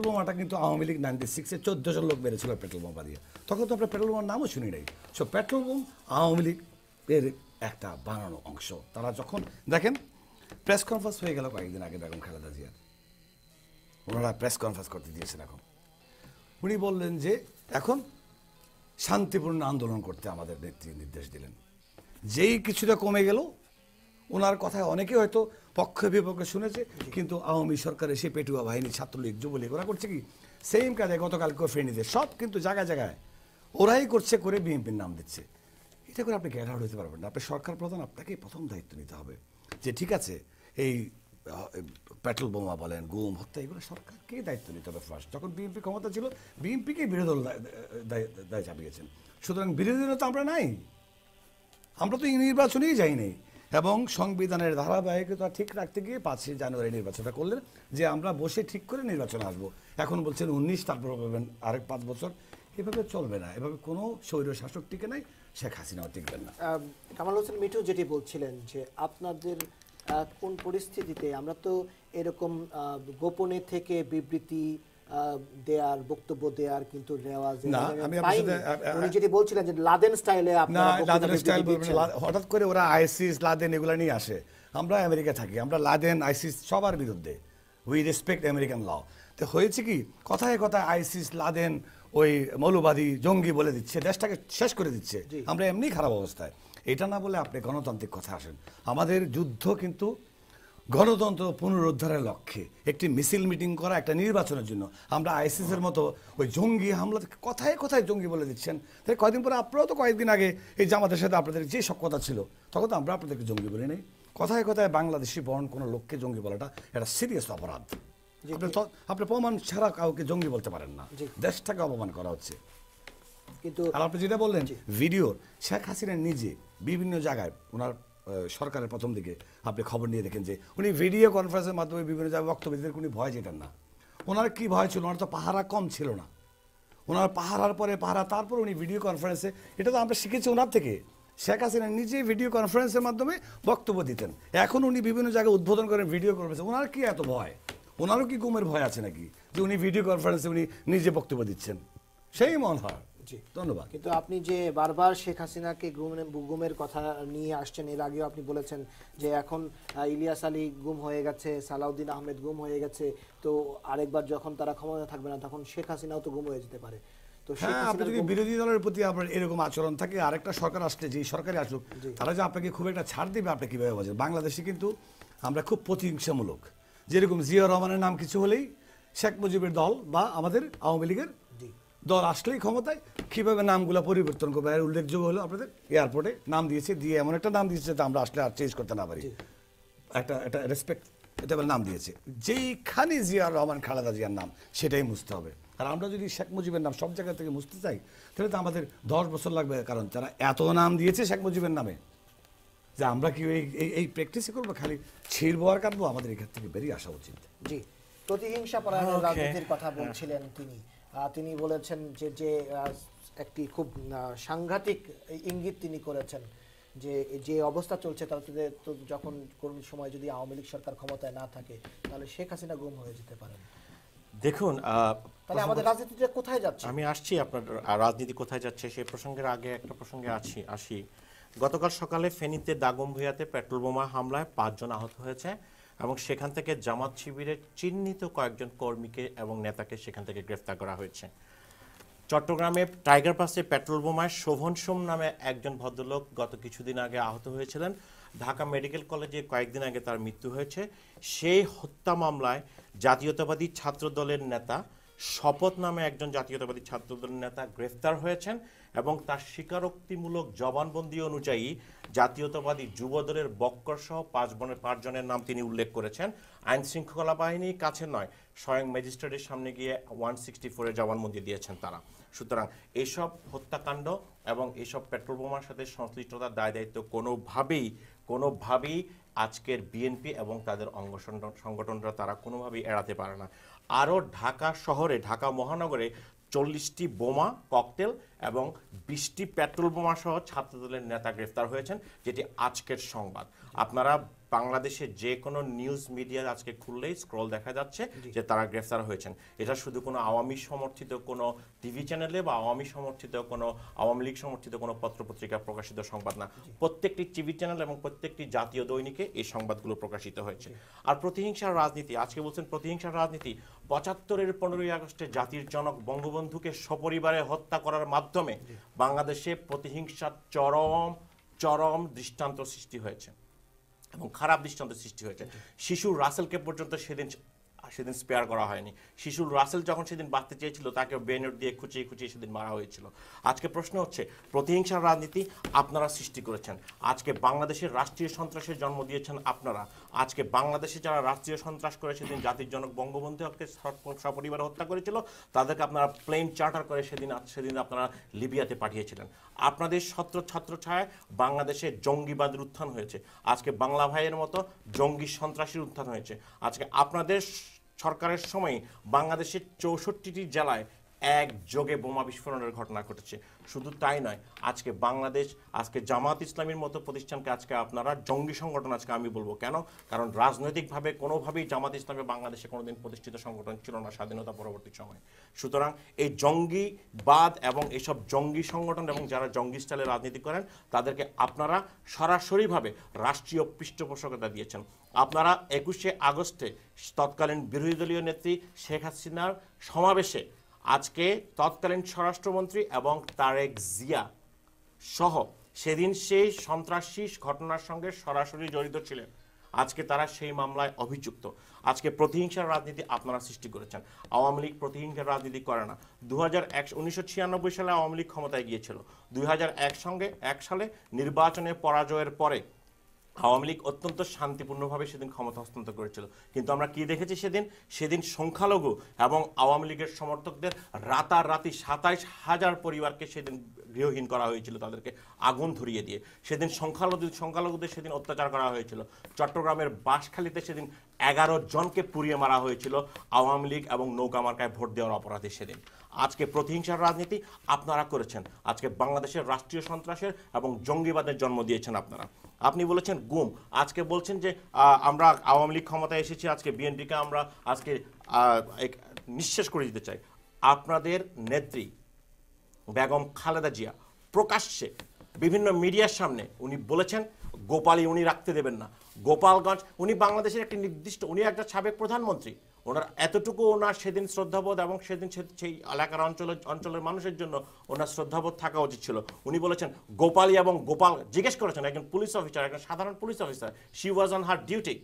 [SPEAKER 2] বোমাটা কিন্তু আওয়ামী লীগ 96-এ 14 জন লোক মেরেছিল পেট্রোল বোমা দিয়ে, তখন তো আমরা পেট্রোল বোমার নামও শুনি নাই। সো পেট্রোল বোম আওয়ামী লীগের একটা বানানো অংশ। তারা যখন দেখেন প্রেস কনফারেন্স হয়ে গেল কয়েকদিন আগে বেগম খালেদা জিয়ার, ওনারা প্রেস কনফারেন্স করতে দিয়েছেন এখন। উনি বললেন যে এখন শান্তিপূর্ণ আন্দোলন করতে আমাদের নেত্রী নির্দেশ দিলেন। যেই কিছুটা কমে গেল, ওনার কথায় অনেকে হয়তো পক্ষ বিপক্ষে শুনেছে, কিন্তু আওয়ামী সরকার এসে পেটুয়া বাহিনী, ছাত্রলীগ, যুবলীগ ওরা করছে কি সেম কাজে গতকালকে ফেনীতে সব কিন্তু জায়গায় জায়গায় ওরাই করছে, করে বিএনপির নাম দিচ্ছে। এটা করে আপনি গ্যাট আউট হতে পারবেন না। আপনি সরকার প্রধান, আপনাকে প্রথম দায়িত্ব নিতে হবে যে ঠিক আছে এই পেট্রোল বোমা বলেন, গুম, হত্যা, এগুলো সরকারকেই দায়িত্ব নিতে হবে ফার্স্ট। যখন বিএনপি ক্ষমতা ছিল, বিএনপিকেই বিরোধী দল দায় চাপিয়েছেন। সুতরাং বিরোধী দল তো আমরা নাই, আমরা তো এই নির্বাচনেই যাই নাই। এবং সংবিধানের ধারাবাহিকতা ঠিক রাখতে গিয়ে 5 জানুয়ারি নির্বাচনটা করলেন, যে আমরা বসে ঠিক করে নির্বাচন আসবো। এখন বলছেন 19, তারপর পাবেন আরেক 5 বছর। এভাবে চলবে না, এভাবে কোনো স্বৈর শাসক টিকে নাই, শেখ হাসিনাও টিকবেন না।
[SPEAKER 1] কামাল হোসেন মিঠু যেটি বলছিলেন যে আপনাদের কোন পরিস্থিতিতে, আমরা তো এরকম গোপনে থেকে বিবৃতি দেয়ার, বক্তব্য দেয়ার কিন্তু রেওয়াজ পাইনি। উনি যেটি বলছিলেন যে লাদেন স্টাইলে
[SPEAKER 2] না, লাদেন স্টাইল হঠাৎ করে ওরা আইসিস, লাদেন এগুলো নিয়ে আসে। আমরা আমেরিকা থাকি, আমরা লাদেন, আইসিস সবার বিরুদ্ধে, উই রেসপেক্ট আমেরিকান ল। তো হয়েছে কি, কথায় কথায় আইসিস, লাদেন, ওই মৌলবাদী, জঙ্গি বলে দিচ্ছে, দেশটাকে শেষ করে দিচ্ছে। আমরা এমনি খারাপ অবস্থায়। এটা না বলে আপনি গণতান্ত্রিক কথা আসেন। আমাদের যুদ্ধ কিন্তু গণতন্ত্র পুনরুদ্ধারের লক্ষ্যে, একটি মিছিল মিটিং করা একটা নির্বাচনের জন্য। আমরা আইসিসের মতো ওই জঙ্গি হামলা, কথায় কথায় জঙ্গি বলে দিচ্ছেন। তাই কয়েকদিন পরে আপনারাও তো কয়েকদিন আগে এই জামাতের সাথে আপনাদের যে সব কথা ছিল, তখন তো আমরা আপনাদেরকে জঙ্গি বলি নাই। কথায় কথায় বাংলাদেশি বর্ণ কোনো লোককে জঙ্গি বলাটা এটা সিরিয়াস অপরাধ। আপনি প্রমাণ ছাড়া কাউকে জঙ্গি বলতে পারেন না, দেশটাকে অপমান করা হচ্ছে। কিন্তু আর আপনি যেটা বললেন ভিডিও, শেখ হাসিনা নিজে বিভিন্ন জায়গায় ওনার সরকারের প্রথম দিকে আপনি খবর নিয়ে দেখেন যে উনি ভিডিও কনফারেন্সের মাধ্যমে বিভিন্ন জায়গায় বক্তব্য দিতেন, উনি ভয় যেতেন না। ওনার কি ভয় ছিল? ওনার তো পাহারা কম ছিল না। ওনার পাহারার পরে পাহারা, তারপর উনি ভিডিও কনফারেন্সে, এটা তো আমরা শিখেছি ওনার থেকে। শেখ হাসিনা নিজে ভিডিও কনফারেন্সের মাধ্যমে বক্তব্য দিতেন। এখন উনি বিভিন্ন জায়গায় উদ্বোধন করেন ভিডিও কনফারেন্সে। ওনার কি এত ভয়? ওনারও কি গুমের ভয় আছে নাকি যে উনি ভিডিও কনফারেন্সে উনি নিজে বক্তব্য দিচ্ছেন? সেই মনে হয়। ধন্যবাদ।
[SPEAKER 1] কিন্তু আপনি যে বারবার শেখ হাসিনাকে গুমের কথা নিয়ে আসছেন, এর আগেও আপনি বলেছেন যে এখন ইলিয়াস আলী গুম হয়ে গেছে, সালাউদ্দিন আহমেদ গুম হয়ে গেছে, তো আরেকবার যখন তারা ক্ষমতা থাকবে না তখন শেখ হাসিনাও তো গুম হয়ে যেতে পারে। তো
[SPEAKER 2] আপনি যদি বিরোধী দলের প্রতি আপনার এরকম আচরণ থাকে, আরেকটা সরকার আসলে, যে সরকারে আসুক, তারা যে আপনাকে খুব একটা ছাড় দিবে আপনি কিভাবে বোঝেন? বাংলাদেশে কিন্তু আমরা খুব প্রতিহিংসামূলক। যেরকম জিয়া রহমানের নাম কিছু হলেই শেখ মুজিবের দল বা আমাদের আওয়ামী লীগের দল আসলেই ক্ষমতায় কীভাবে নামগুলো পরিবর্তন করবে। এর উল্লেখযোগ্য হলো আপনাদের এয়ারপোর্টে নাম দিয়েছে, দিয়ে এমন একটা নাম দিয়েছে যাতে আমরা আসলে আর চেঞ্জ করতে না পারি, একটা রেসপেক্ট এটা নাম দিয়েছে। যেইখানে জিয়া রহমান, খালেদা জিয়ার নাম, সেটাই মুছতে হবে। আর আমরা যদি শেখ মুজিবের নাম সব জায়গা থেকে মুছতে চাই, তাহলে তো আমাদের 10 বছর লাগবে। কারণ তারা এত নাম দিয়েছে শেখ মুজিবের নামে, যে আমরা কি এই প্র্যাকটিসই করবো, খালি ছিড়বো আর কাটবো? আমাদের এখান থেকে বেরিয়ে আসা উচিত।
[SPEAKER 1] জি, প্রতিহিংসা পরায়ণ রাজনীতির কথা বলছিলেন তিনি বলেছেন যে একটি খুব সাংঘাতিক ইঙ্গিত তিনি করেছেন যে অবস্থা চলছে, তাতে তো যখন কোন সময় যদি আওয়ামী লীগ সরকার ক্ষমতায় না থাকে, তাহলে শেখ হাসিনা গুম হয়ে যেতে পারেন।
[SPEAKER 3] দেখুন,
[SPEAKER 1] তাহলে আমাদের রাজনীতিটা কোথায় যাচ্ছে?
[SPEAKER 3] আমি আসছি আপনার রাজনীতি কোথায় যাচ্ছে সেই প্রসঙ্গের আগে একটা প্রসঙ্গে আসি। গতকাল সকালে ফেনীতে দাগম ভূঁইয়াতে পেট্রোল বোমা হামলায় 5 জন আহত হয়েছে এবং সেখান থেকে জামাত শিবিরের চিহ্নিত কয়েকজন কর্মীকে এবং নেতাকে সেখান থেকে গ্রেফতার করা হয়েছে। চট্টগ্রামে টাইগার পাসে পেট্রোল বোমায় শোভন সোম নামে একজন ভদ্রলোক গত কিছুদিন আগে আহত হয়েছিলেন। ঢাকা মেডিকেল কলেজে কয়েকদিন আগে তার মৃত্যু হয়েছে। সেই হত্যা মামলায় জাতীয়তাবাদী ছাত্র দলের নেতা শপথ নামে একজন জাতীয়তাবাদী ছাত্র দলের নেতা গ্রেফতার হয়েছেন এবং তার স্বীকারোক্তিমূলক জবানবন্দি অনুযায়ী জাতীয়তাবাদী যুব দলের বক্কর সহ 5 জনের নাম তিনি উল্লেখ করেছেন। আইন শৃঙ্খলা বাহিনীর কাছে নয়, স্বয়ং ম্যাজিস্ট্রেটের সামনে গিয়ে 164-এর জবানবন্দি দিয়েছেন তারা। সুতরাং এইসব হত্যাকাণ্ড এবং এইসব পেট্রোল বোমার সাথে সংশ্লিষ্টতার দায় দায়িত্ব কোনোভাবেই আজকের বিএনপি এবং তাদের অঙ্গ সংগঠনরা তারা কোনোভাবেই এড়াতে পারে না। আরও ঢাকা শহরে, ঢাকা মহানগরে 40টি বোমা, ককটেল এবং 20টি পেট্রোল বোমা সহ ছাত্রদলের নেতা গ্রেফতার হয়েছেন, যেটি আজকের সংবাদ। আপনারা বাংলাদেশে যে কোনো নিউজ মিডিয়া আজকে খুললেই স্ক্রল দেখা যাচ্ছে যে তারা গ্রেফতার হয়েছেন। এটা শুধু কোনো আওয়ামী সমর্থিত কোনো টিভি চ্যানেলে বা আওয়ামী সমর্থিত কোনো আওয়ামী লীগ সমর্থিত কোনো পত্রপত্রিকা প্রকাশিত সংবাদ না, প্রত্যেকটি টিভি চ্যানেল এবং প্রত্যেকটি জাতীয় দৈনিকে এই সংবাদগুলো প্রকাশিত হয়েছে। আর প্রতিহিংসার রাজনীতি, আজকে বলছেন প্রতিহিংসার রাজনীতি, ৭৫-এর 15ই আগস্টে জাতির জনক বঙ্গবন্ধুকে সপরিবারে হত্যা করার মাধ্যমে বাংলাদেশে প্রতিহিংসার চরম দৃষ্টান্ত সৃষ্টি হয়েছে এবং খারাপ দৃষ্টান্ত সৃষ্টি হয়েছে। শিশু রাসেলকে পর্যন্ত সেদিন স্পেয়ার করা হয়নি। শিশু রাসেল যখন সেদিন বাঁচতে চেয়েছিল তাকে বেনেট দিয়ে খুঁচিয়ে সেদিন মারা হয়েছিল। আজকে প্রশ্ন হচ্ছে, প্রতিহিংসার রাজনীতি আপনারা সৃষ্টি করেছেন। আজকে বাংলাদেশের রাষ্ট্রীয় সন্ত্রাসের জন্ম দিয়েছেন আপনারা। আজকে বাংলাদেশে যারা রাষ্ট্রীয় সন্ত্রাস করে সেদিন জাতির জনক বঙ্গবন্ধুকে সপরিবারে হত্যা করেছিল, তাদেরকে আপনারা প্লেন চার্টার করে সেদিন আপনারা লিবিয়াতে পাঠিয়েছিলেন। আপনাদের ছত্রছায়ায় বাংলাদেশে জঙ্গিবাদের উত্থান হয়েছে। আজকে বাংলা ভাইয়ের মতো জঙ্গি সন্ত্রাসীর উত্থান হয়েছে। আজকে আপনাদের সরকারের সময় বাংলাদেশের 64টি জেলায় একযোগে বোমা বিস্ফোরণের ঘটনা ঘটেছে। শুধু তাই নয়, আজকে আজকে জামাত ইসলামীর মতো প্রতিষ্ঠানকে আজকে আপনারা জঙ্গি সংগঠন আজকে আমি বলবো। কেন? কারণ রাজনৈতিকভাবে কোনোভাবেই জামাত ইসলামী বাংলাদেশে কোনোদিন প্রতিষ্ঠিত সংগঠন ছিল না স্বাধীনতা পরবর্তী সময়ে। সুতরাং এই জঙ্গিবাদ এবং এইসব জঙ্গি সংগঠন এবং যারা জঙ্গি স্টাইলে রাজনীতি করেন তাদেরকে আপনারা সরাসরিভাবে রাষ্ট্রীয় পৃষ্ঠপোষকতা দিয়েছেন। আপনারা 21শে আগস্টে তৎকালীন বিরোধী দলীয় নেত্রী শেখ হাসিনার সমাবেশে আজকে তৎকালীন স্বরাষ্ট্রমন্ত্রী এবং তারেক জিয়া সহ সেদিন সেই সন্ত্রাসী ঘটনার সঙ্গে সরাসরি জড়িত ছিলেন। আজকে তারা সেই মামলায় অভিযুক্ত। আজকে প্রতিহিংসার রাজনীতি আপনারা সৃষ্টি করেছেন। আওয়ামী লীগ প্রতিহিংসার রাজনীতি করে না। 1996 সালে আওয়ামী লীগ ক্ষমতায় গিয়েছিল। 2001 সালে নির্বাচনে পরাজয়ের পরে আওয়ামী লীগ অত্যন্ত শান্তিপূর্ণভাবে সেদিন ক্ষমতা হস্তান্তর করেছিল। কিন্তু আমরা কি দেখেছি সেদিন সংখ্যালঘু এবং আওয়ামী লীগের সমর্থকদের রাতারাতি 27,000 পরিবারকে সেদিন গৃহহীন করা হয়েছিল, তাদেরকে আগুন ধরিয়ে দিয়ে। সেদিন সংখ্যালঘুদের সেদিন অত্যাচার করা হয়েছিল। চট্টগ্রামের বাঁশখালীতে সেদিন 11 জনকে পুড়িয়ে মারা হয়েছিল আওয়ামী লীগ এবং নৌকা মার্কায় ভোট দেওয়ার অপরাধে সেদিন। আজকে প্রতিহিংসার রাজনীতি আপনারা করেছেন। আজকে বাংলাদেশের রাষ্ট্রীয় সন্ত্রাসের এবং জঙ্গিবাদের জন্ম দিয়েছেন আপনারা। আপনি বলেছেন গুম, আজকে বলছেন যে আমরা আওয়ামী লীগ ক্ষমতায় এসেছি, আজকে বিএনপিকে আমরা আজকে নিঃশেষ করে দিতে চাই। আপনাদের নেত্রী বেগম খালেদা জিয়া প্রকাশ্যে বিভিন্ন মিডিয়ার সামনে উনি বলেছেন গোপালী উনি রাখতে দেবেন না। গোপালগঞ্জ, উনি বাংলাদেশের একটি নির্দিষ্ট, উনি একটা সাবেক প্রধানমন্ত্রী, ওনার এতটুকু ওনার সেদিন শ্রদ্ধাবোধ এবং সেদিন সেই এলাকার অঞ্চলের মানুষের জন্য ওনার শ্রদ্ধাবোধ থাকা উচিত ছিল। উনি বলেছেন গোপালী এবং গোপাল, জিজ্ঞেস করেছেন একজন পুলিশ অফিসার, একজন সাধারণ police officer, she was on her duty,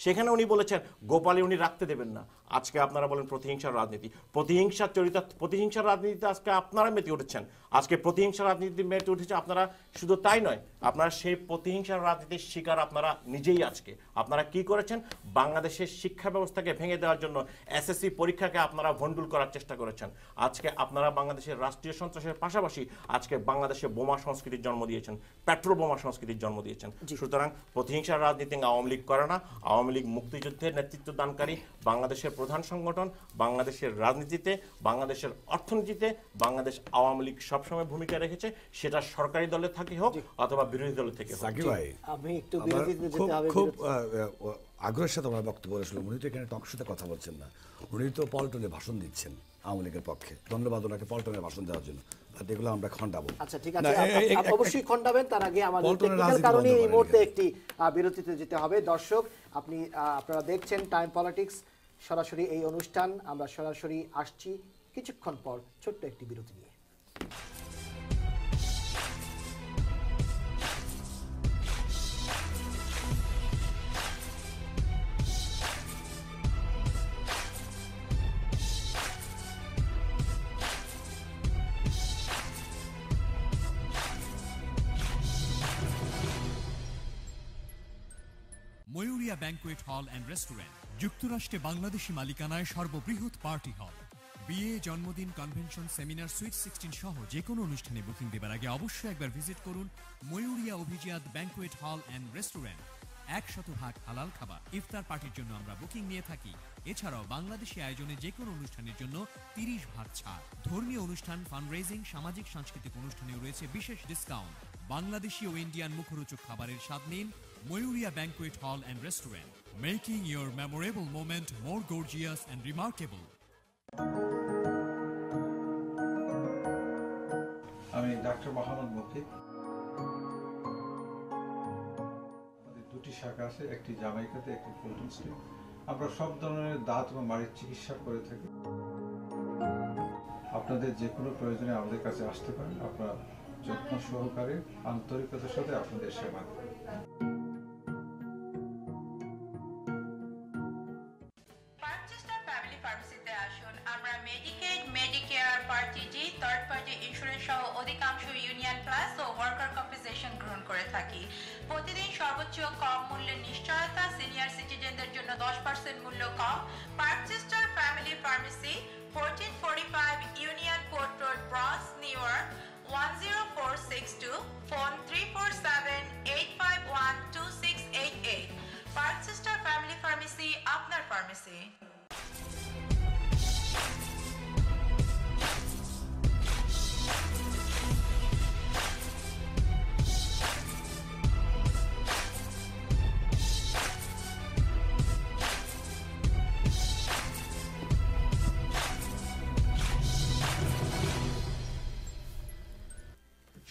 [SPEAKER 3] সেখানে উনি বলেছেন গোপালী উনি রাখতে দেবেন না। আজকে আপনারা বলেন প্রতিহিংসার রাজনীতি, প্রতিহিংসার রাজনীতিতে আজকে আপনারা মেতে উঠেছেন। আজকে প্রতিহিংসার রাজনীতি মেতে উঠেছে আপনারা। শুধু তাই নয়, আপনারা সেই প্রতিহিংসার রাজনীতির শিকার আপনারা নিজেই। আজকে আপনারা কি করেছেন? বাংলাদেশের শিক্ষা ব্যবস্থাকে ভেঙে দেওয়ার জন্য এসএসসি পরীক্ষাকে আপনারা ভণ্ডুল করার চেষ্টা করেছেন। আজকে আপনারা বাংলাদেশের রাষ্ট্রীয় সন্ত্রাসের পাশাপাশি আজকে বাংলাদেশে বোমা সংস্কৃতির জন্ম দিয়েছেন, পেট্রোল বোমা সংস্কৃতির জন্ম দিয়েছেন। সুতরাং প্রতিহিংসার রাজনীতি আওয়ামী লীগ করে না। আওয়ামী লীগ মুক্তিযুদ্ধের নেতৃত্ব দানকারী, বাংলাদেশের প্রধান সংগঠন, বাংলাদেশের রাজনীতিতে, বাংলাদেশের অর্থনীতিতে বাংলাদেশ আওয়ামী লীগ সবসময় ভূমিকা রেখেছে, সেটা সরকারি দলে থাকে হোক অথবা বিরোধী দলে থেকে হোক।
[SPEAKER 2] সাকিব ভাই,
[SPEAKER 1] আমি একটু বিরতিতে যেতে হবে।
[SPEAKER 2] খুব আগ্রহের সাথে আমার বক্তব্য শুনলাম। উনি তো এখানে টকশোতে কথা বলছেন না, উনি তো পল্টনে ভাষণ দিচ্ছেন আওয়ামী লীগের পক্ষে। ধন্যবাদ ওনাকে পল্টনে ভাষণ দেওয়ার জন্য। এগুলো আমরা খণ্ডাবো।
[SPEAKER 1] আচ্ছা ঠিক আছে, অবশ্যই খণ্ডাবেন। তার আগে আমাদের টেকনিক্যাল কারণে এই মুহূর্তে একটি বিরতিতে যেতে হবে। দর্শক, আপনারা দেখছেন টাইম পলিটিক্স সরাসরি এই অনুষ্ঠান। আমরা সরাসরি আসছি কিছুক্ষণ পর ছোট্ট একটি বিরতি নিয়ে।
[SPEAKER 5] ময়ূরিয়া ব্যাংকুয়েট হল অ্যান্ড রেস্টুরেন্ট, যুক্তরাষ্ট্রে বাংলাদেশি মালিকানায় সর্ববৃহৎ পার্টি হল। বিয়ে, জন্মদিন, কনভেনশন, সেমিনার, সুইট 16 সহ যে কোনো অনুষ্ঠানে বুকিং দেবার আগে অবশ্যই একবার ভিজিট করুন ময়ূরিয়া অভিজিয়াত ব্যাংকুয়েট হল অ্যান্ড রেস্টুরেন্ট। 100% হালাল খাবার। ইফতার পার্টির জন্য আমরা বুকিং নিয়ে থাকি। এছাড়াও বাংলাদেশি আয়োজনে যে কোনো অনুষ্ঠানের জন্য 30% ছাড়। ধর্মীয় অনুষ্ঠান, ফান্ডরেজিং, সামাজিক সাংস্কৃতিক অনুষ্ঠানেও রয়েছে বিশেষ ডিসকাউন্ট। বাংলাদেশি ও ইন্ডিয়ান মুখরোচক খাবারের স্বাদ নিন Mayuria Banquet Hall and Restaurant, making your memorable moment more gorgeous and remarkable.
[SPEAKER 6] আমি ডাক্তার মোহাম্মদ মুকিত। আমাদের দুটি শাখা আছে, একটি জামাইকাতে, একটি ফুলটন স্ট্রিট। আমরা সব ধরনের দাঁত এবং মাড়ির চিকিৎসা করে থাকি। আপনাদের যে কোনো প্রয়োজনে আমাদের কাছে আসতে পারেন। আপনারা যত্ন সহকারে আন্তরিকতার সাথে আপনাদের সেবা করেন।
[SPEAKER 7] পার্কচেস্টার ফ্যামিলি ফার্মেসিতে আসুন। আমরা Medicaid, Medicare, party D, third party insurance সহ অধিকাংশ ইউনিয়ন প্লাস ও ওয়ার্কার কম্পেনসেশন গ্রহণ করে থাকি। প্রতিদিন সর্বোচ্চ কম মূল্যের নিশ্চয়তা, সিনিয়র সিটিজেনদের জন্য 10% মূল্য কম। Parkchester family pharmacy, 1445 union court road, Bronx, New York 10462, phone 347-851-2688। Parkchester family pharmacy, আপনার ফার্মেসি।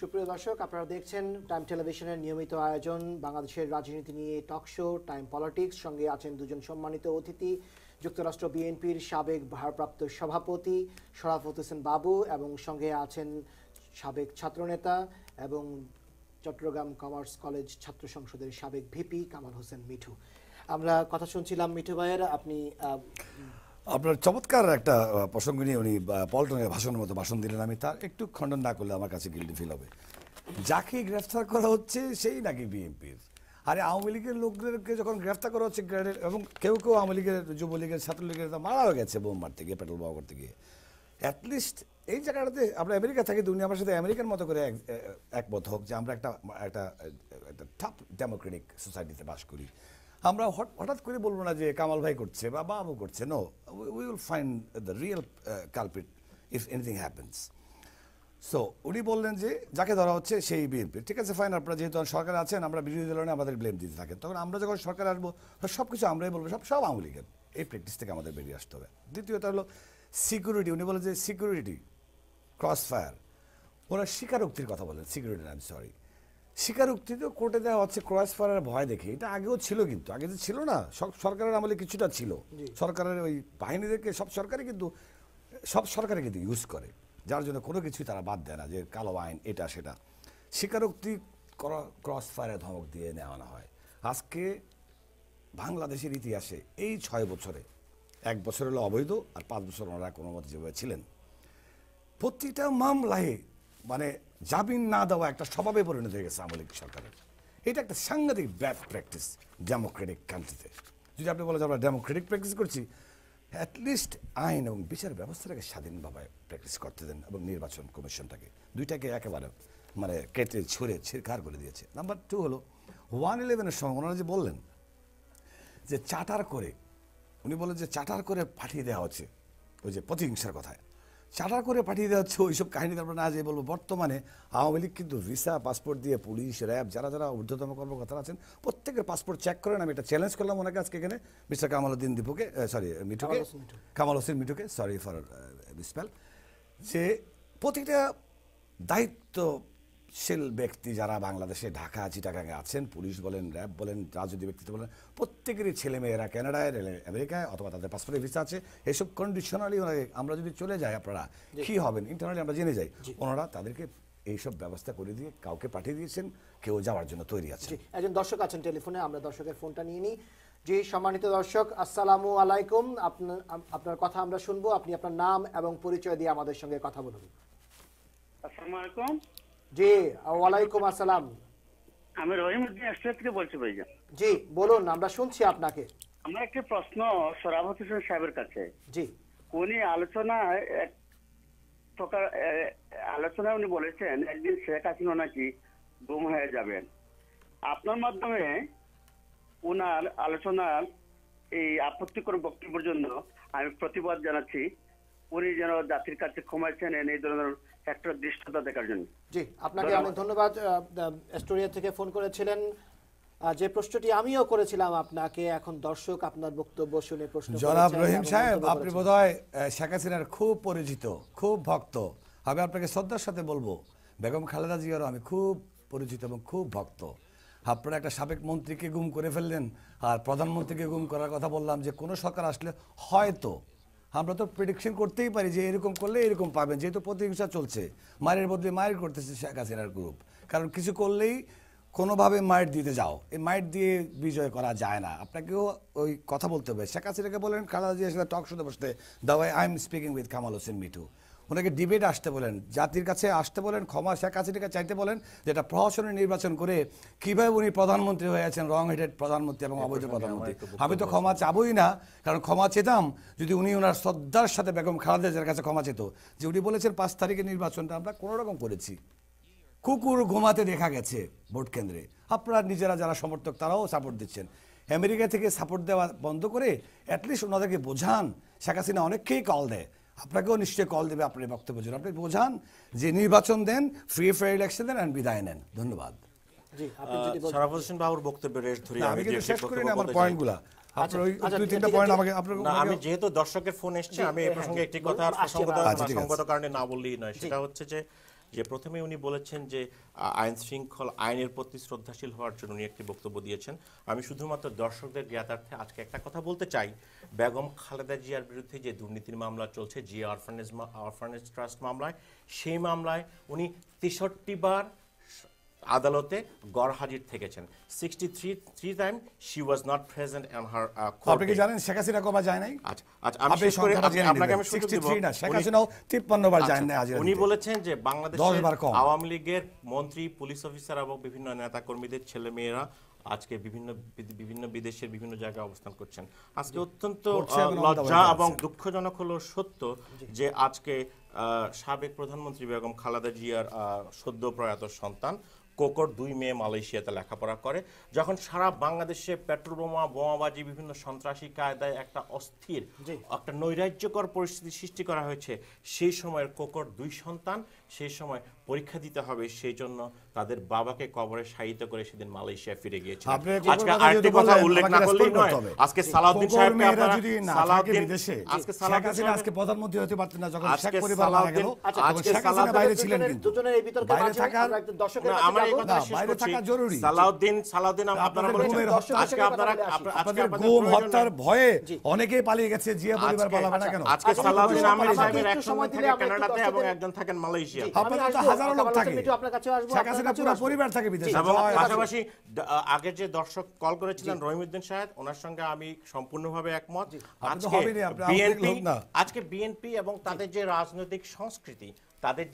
[SPEAKER 1] সুপ্রিয় দর্শক, আপনারা দেখছেন টাইম টেলিভিশনের নিয়মিত আয়োজন বাংলাদেশের রাজনীতি নিয়ে টক শো টাইম পলিটিক্স। সঙ্গে আছেন দুজন সম্মানিত অতিথি, যুক্তরাষ্ট্র বিএনপির সাবেক ভারপ্রাপ্ত সভাপতি শরাফত হোসেন বাবু এবং সঙ্গে আছেন সাবেক ছাত্রনেতা এবং চট্টগ্রাম কমার্স কলেজ ছাত্র সংসদের সাবেক ভিপি কামাল হোসেন মিঠু। আমরা কথা শুনছিলাম মিঠু ভাইয়ের, আপনি
[SPEAKER 2] আপনার চমৎকার একটা প্রসঙ্গ নিয়ে উনি পল্টনের ভাষণের মতো ভাষণ দিলেন। আমি তার একটু খণ্ডন না করলে আমার কাছে গিল্টি ফিল হবে। যাকে গ্রেফতার করা হচ্ছে সেই নাকি বিএনপির। আরে আওয়ামী লীগের লোকদেরকে যখন গ্রেফতার করা হচ্ছে এবং কেউ কেউ আওয়ামী লীগের, যুবলীগের, ছাত্রলীগের মারাও গেছে বোম মারতে গিয়ে, পেট্রোল বোমা করতে গিয়ে। অ্যাটলিস্ট এই জায়গাটাতে আমরা আমেরিকা থাকি, দুনিয়া আমার সাথে আমেরিকার মতো করে একমত হোক যে আমরা একটা একটা টাফ ডেমোক্রেটিক সোসাইটিতে বাস করি। আমরা হঠাৎ করে বলবো না যে কামাল ভাই করছে বা বাবু করছে। No, we will find the real culprit if anything happens. So উনি বললেন যে যাকে ধরা হচ্ছে সেই বিএনপি। ঠিক আছে, ফাইন, আপনারা যেহেতু সরকারে আছেন, আমরা বিরোধী দলে আমাদের ব্লেম দিতে থাকেন। তখন আমরা যখন সরকারে আসবো সব কিছু আমরাই বলবো সব আওয়ামী লীগের। এই প্র্যাকটিস থেকে আমাদের বেরিয়ে আসতে হবে। দ্বিতীয়ত হলো সিকিউরিটি। উনি বলেন যে সিকিউরিটি ক্রস ফায়ার, ওরা স্বীকারোক্তির কথা বলেন। সিকিউরিটি, আই এম সরি, স্বীকারোক্তি তো কোর্টে দেওয়া হচ্ছে ক্রস ফায়ারের ভয় দেখে। এটা আগেও ছিল, কিন্তু আগে যে ছিল না, সরকারের আমলে কিছুটা ছিল। সরকারের ওই বাহিনীদেরকে সব সরকারই কিন্তু ইউজ করে, যার জন্য কোনো কিছুই তারা বাদ দেয় না যে কালো আইন এটা সেটা। স্বীকারোক্তি ক্রস ফায়ারে ধমক দিয়ে নেওয়া হয়। আজকে বাংলাদেশের ইতিহাসে এই 6 বছরে 1 বছর হলো অবৈধ আর 5 বছর ওনারা কোনো মতে যেভাবে ছিলেন, প্রতিটা মামলায় মানে জামিন না দেওয়া একটা স্বভাবে পরিণত হয়ে গেছে আওয়ামী লীগ সরকারের। এটা একটা সাংঘাতিক ব্যাড প্র্যাকটিস ডেমোক্রেটিক কান্ট্রিতে। যদি আপনি বলেন যে আমরা ডেমোক্রেটিক প্র্যাকটিস করছি, অ্যাটলিস্ট আইন এবং বিচার ব্যবস্থাটাকে স্বাধীনভাবে প্র্যাকটিস করতে দেন এবং নির্বাচন কমিশনটাকে, দুইটাকে একেবারে মানে কেটে ছুঁড়ে ছিরকার করে দিয়েছে। নাম্বার 2 হলো 111-এর সময় ওনারা যে বললেন যে চার্টার করে, উনি বলেন যে চার্টার করে পাঠিয়ে দেওয়া হচ্ছে, ওই যে প্রতিহিংসার কথায় চার্টার করে পাঠিয়ে দেওয়া হচ্ছে, ওইসব কাহিনী আমরা না যেয়ে বলবো। বর্তমানে আওয়ামী লীগ কিন্তু ভিসা পাসপোর্ট দিয়ে পুলিশ, র্যাব, যারা যারা ঊর্ধ্বতম কর্মকর্তারা আছেন প্রত্যেকের পাসপোর্ট চেক করেন। আমি এটা চ্যালেঞ্জ করলাম ওনাকে আজকে এখানে, মিস্টার কামালউদ্দিন দীপুকে, কামাল হোসেন মিঠুকে, সরি ফর মিসস্পেল, যে প্রতিটা দায়িত্বশীল ব্যক্তি যারা বাংলাদেশে ঢাকা চিটাগাঙে আছেন, পুলিশ বলেন, র্যাব বলেন, রাজনৈতিক ব্যক্তিত্ব বলেন, প্রত্যেকেরই ছেলেমেয়েরা কানাডায়, আমেরিকায় অথবা তাদের পাসপোর্টে ভিসা আছে। এসব কন্ডিশনালি আমরা যদি চলে যাই, আপনারা কী হবেন ইন্টারনালি আমরা জেনে যাই। ওনারা তাদেরকে এইসব ব্যবস্থা করে দিয়ে কাউকে পাঠিয়ে দিয়েছেন, কেউ যাওয়ার জন্য তৈরি আছে।
[SPEAKER 1] একজন দর্শক আছেন টেলিফোনে, আমরা দর্শকের ফোনটা নিয়ে নিই। জি, সম্মানিত দর্শক, আসসালামু আলাইকুম। আপনার কথা আমরা শুনবো। আপনি আপনার নাম এবং পরিচয় দিয়ে আমাদের সঙ্গে কথা বলুন।
[SPEAKER 8] আসসালামু আলাইকুম।
[SPEAKER 1] জি, ওয়ালাইকুম আসসালাম।
[SPEAKER 8] আমি রহিমউদ্দিন অস্ট্রেলিয়া থেকে বলছি ভাইজান।
[SPEAKER 1] জি বলুন, আমরা শুনছি আপনাকে।
[SPEAKER 8] আমার একটি প্রশ্ন শরাফত হোসেন সাহেবের কাছে।
[SPEAKER 1] জি,
[SPEAKER 8] উনি আলোচনায় উনি বলেছেন একদিন শেখ হাসিনা নাকি গুম হয়ে যাবেন। আপনার মাধ্যমে উনার আলোচনার এই আপত্তিকর বক্তব্যের জন্য আমি প্রতিবাদ জানাচ্ছি। উনি যেন জাতির কাছে ক্ষমা চেনেন এই ধরনের একটা দৃষ্টতা দেখার জন্য।
[SPEAKER 1] জি, আপনাকে অনেক ধন্যবাদ। অস্ট্রেলিয়া থেকে ফোন করেছিলেন যে প্রশ্নটি আমিও করেছিলাম আপনাকে, এখন দর্শক আপনার বক্তব্য শুনে প্রশ্ন
[SPEAKER 2] জনাব
[SPEAKER 1] করেছেন
[SPEAKER 2] রহিম
[SPEAKER 1] এবং
[SPEAKER 2] সাহেব,
[SPEAKER 1] মন্তব্য
[SPEAKER 2] আপনি
[SPEAKER 1] করেছেন।
[SPEAKER 2] বোধহয় শেখ হাসিনার খুব পরিচিত, খুব ভক্ত। আমি আপনাকে শ্রদ্ধার সাথে বলবো, বেগম খালেদা জিয়ারও আমি খুব পরিচিত এবং খুব ভক্ত। আপনারা একটা সাবেক মন্ত্রীকে গুম করে ফেললেন, আর প্রধানমন্ত্রীকে গুম করার কথা বললাম যে কোনো সরকার আসলে হয়তো আমরা তো প্রেডিকশন করতেই পারি যে এরকম করলে এরকম পাবেন, যেহেতু প্রতিহিংসা চলছে, মায়ের বদলে মায়ের করতেছে শেখ হাসিনার গ্রুপ। কারণ কিছু করলেই কোনোভাবে মাইট দিতে যাও, এই মাইট দিয়ে বিজয় করা যায় না, আপনাকেও ওই কথা বলতে হবে। শেখ হাসিনাকে বলেন খালেদা জিয়ার সাথে টক শোতে বসতে, the way I am speaking with Kamal Hossain Mithu, ওনাকে ডিবেট আসতে বলেন, জাতির কাছে আসতে বলেন, ক্ষমা শেখ হাসিনাকে চাইতে বলেন, যেটা প্রহসনের নির্বাচন করে কীভাবে উনি প্রধানমন্ত্রী হয়েছেন, রং হেডেড প্রধানমন্ত্রী এবং অবৈধ প্রধানমন্ত্রী। আমি তো ক্ষমা চাবই না, কারণ ক্ষমা চেতাম যদি উনি ওনার শ্রদ্ধার সাথে বেগম খালেদা জিয়ার কাছে ক্ষমা চেত, যে উনি বলেছেন 5 তারিখের নির্বাচনটা আমরা কোনো রকম করেছি, কুকুর ঘুমাতে দেখা গেছে ভোট কেন্দ্রে। আপনারা নিজেরা যারা সমর্থক তারাও সাপোর্ট দিচ্ছেন, আমেরিকা থেকে সাপোর্ট দেওয়া বন্ধ করে অ্যাটলিস্ট ওনাদেরকে বোঝান। শেখ হাসিনা অনেককেই কল দেয়, আপনাকেও নিশ্চয়ই কল দেবে আপনার বক্তব্য জন্য, আপনি বোঝান যে নির্বাচন দেন, ফ্রি ফেয়ার ইলেকশন দেন, বিদায় নেন। ধন্যবাদ।
[SPEAKER 1] জি, আপনি যদি বলেন।
[SPEAKER 3] শরাফত হোসেন বাবুর বক্তব্যের রেশ ধরে
[SPEAKER 2] আমি কিন্তু
[SPEAKER 3] যে
[SPEAKER 2] শেষ করি না আমার
[SPEAKER 3] বক্তব্য
[SPEAKER 2] পয়েন্টগুলা, আপনার ওই
[SPEAKER 1] আচ্ছা,
[SPEAKER 2] 2-3টা
[SPEAKER 1] ঠিক
[SPEAKER 2] পয়েন্ট
[SPEAKER 1] আছে।
[SPEAKER 2] আমাকে আপনার
[SPEAKER 3] না, আমি যেহেতু দর্শকের ফোন এসছে, আমি এই প্রসঙ্গে একটি কথা আর
[SPEAKER 1] আসছে
[SPEAKER 3] প্রসঙ্গত
[SPEAKER 1] এবার।
[SPEAKER 2] আচ্ছা, ঠিক আছে।
[SPEAKER 3] সঙ্গত কারণে না বললেই নয়। সেটা হচ্ছে যে প্রথমে উনি বলেছেন যে আইন শৃঙ্খলা, আইনের প্রতি শ্রদ্ধাশীল হওয়ার জন্য উনি একটি বক্তব্য দিয়েছেন। আমি শুধুমাত্র দর্শকদের জ্ঞাতার্থে আজকে একটা কথা বলতে চাই, বেগম খালেদা জিয়ার বিরুদ্ধে যে দুর্নীতির মামলা চলছে, জিয়া অরফানেজ ট্রাস্ট মামলায়, সেই মামলায় উনি 63 বার আদালতে গড় হাজির থেকেছেন। 63 time she was not present on her court.
[SPEAKER 2] আপনি কি জানেন শেখ হাসিনা কবে যায় নাই?
[SPEAKER 3] আচ্ছা, আমি
[SPEAKER 2] আপনি
[SPEAKER 3] শেষ করে
[SPEAKER 2] সংখ্যাটা জেনে
[SPEAKER 3] আপনাকে
[SPEAKER 2] নেবেন।
[SPEAKER 3] আমি সুযোগ দেব।
[SPEAKER 2] 63 না, শেখ হাসিনাও 53 বার যায় নাই।
[SPEAKER 3] উনি বলেছেন যে
[SPEAKER 2] 10
[SPEAKER 3] বাংলাদেশের
[SPEAKER 2] বার কম।
[SPEAKER 3] আওয়ামী লীগের মন্ত্রী, পুলিশ অফিসার এবং বিভিন্ন নেতা কর্মীদের ছেলে মেয়েরা আজকে বিভিন্ন বিদেশের বিভিন্ন জায়গায় অবস্থান করছেন। আজকে অত্যন্ত
[SPEAKER 2] করছে এবং
[SPEAKER 3] লজ্জা
[SPEAKER 2] অন্যভাবে
[SPEAKER 3] এবং
[SPEAKER 2] করছে।
[SPEAKER 3] দুঃখজনক হলো সত্য যে আজকে সাবেক প্রধানমন্ত্রী বেগম খালেদা জিয়ার সদ্য প্রয়াত সন্তান কোকর 2 মেয়ে মালয়েশিয়াতে লেখাপড়া করে। যখন সারা বাংলাদেশে পেট্রোল বোমা, বোমাবাজি, বিভিন্ন সন্ত্রাসী কায়দায় একটা অস্থির, একটা নৈরাজ্যকর পরিস্থিতি সৃষ্টি করা হয়েছে, সেই সময়ের কোকর 2 সন্তান সেই সময় পরীক্ষা দিতে হবে, সেই জন্য তাদের বাবাকে কবরে শায়িত করে সেদিন মালয়েশিয়া ফিরে গিয়েছে। আজকে আরেকটি কথা উল্লেখ না করলেই নয়, আজকে সালাউদ্দিন সাহেবকে আপনারা
[SPEAKER 2] আজকে সালাউদ্দিন আজকে প্রধানমন্ত্রী হতে পারতেন না, যখন শেখ পরিবার মারা গেল,
[SPEAKER 3] আজকে
[SPEAKER 2] শেখ হাসিনা বাইরে ছিলেন, কিন্তু
[SPEAKER 1] দুজনের এই বিতর্কের
[SPEAKER 2] বাইরে
[SPEAKER 1] মাঝে
[SPEAKER 2] থাকার
[SPEAKER 1] আমরা একটু দর্শকের কাছে
[SPEAKER 3] আমার এই
[SPEAKER 1] যাবো।
[SPEAKER 3] কথা শেষ
[SPEAKER 2] বাইরে
[SPEAKER 3] করছি।
[SPEAKER 2] থাকা জরুরি।
[SPEAKER 3] সালাউদ্দিন আপনারা বলেছেন আজকে আপনারা
[SPEAKER 2] আপনাদের গুম হত্যার ভয়ে অনেকেই পালিয়ে গেছে, জিয়া পরিবার পালাবে না কেন?
[SPEAKER 3] আজকে সালাউদ্দিন আহমেদ সাহেবের
[SPEAKER 1] একটু
[SPEAKER 3] একজন
[SPEAKER 1] সময় দিলে
[SPEAKER 3] থাকে
[SPEAKER 1] আমরা একটু
[SPEAKER 3] কানাডাতে এবং
[SPEAKER 1] দর্শকের-
[SPEAKER 3] একজন থাকেন মালয়েশিয়া।
[SPEAKER 2] আপনাদের তো হাজারো লোক থাকে,
[SPEAKER 1] আপনার কাছে আসবো,
[SPEAKER 2] শেখ
[SPEAKER 1] আপনার
[SPEAKER 2] হাসিনা
[SPEAKER 1] কাছেও
[SPEAKER 2] পুরো
[SPEAKER 1] আসবো।
[SPEAKER 2] পরিবার থাকে বিদেশে।
[SPEAKER 3] এবং
[SPEAKER 2] জয়
[SPEAKER 3] পাশাপাশি আগের যে দর্শক কল করেছিলেন রহিমউদ্দিন সাহেব, ওনার সঙ্গে আমি সম্পূর্ণভাবে একমত।
[SPEAKER 2] আপনি তো
[SPEAKER 3] আজকে
[SPEAKER 2] হবেনই, আপনি আওয়ামী লীগ লোক না।
[SPEAKER 3] আজকে বিএনপি এবং তাদের যে রাজনৈতিক সংস্কৃতি, তাদের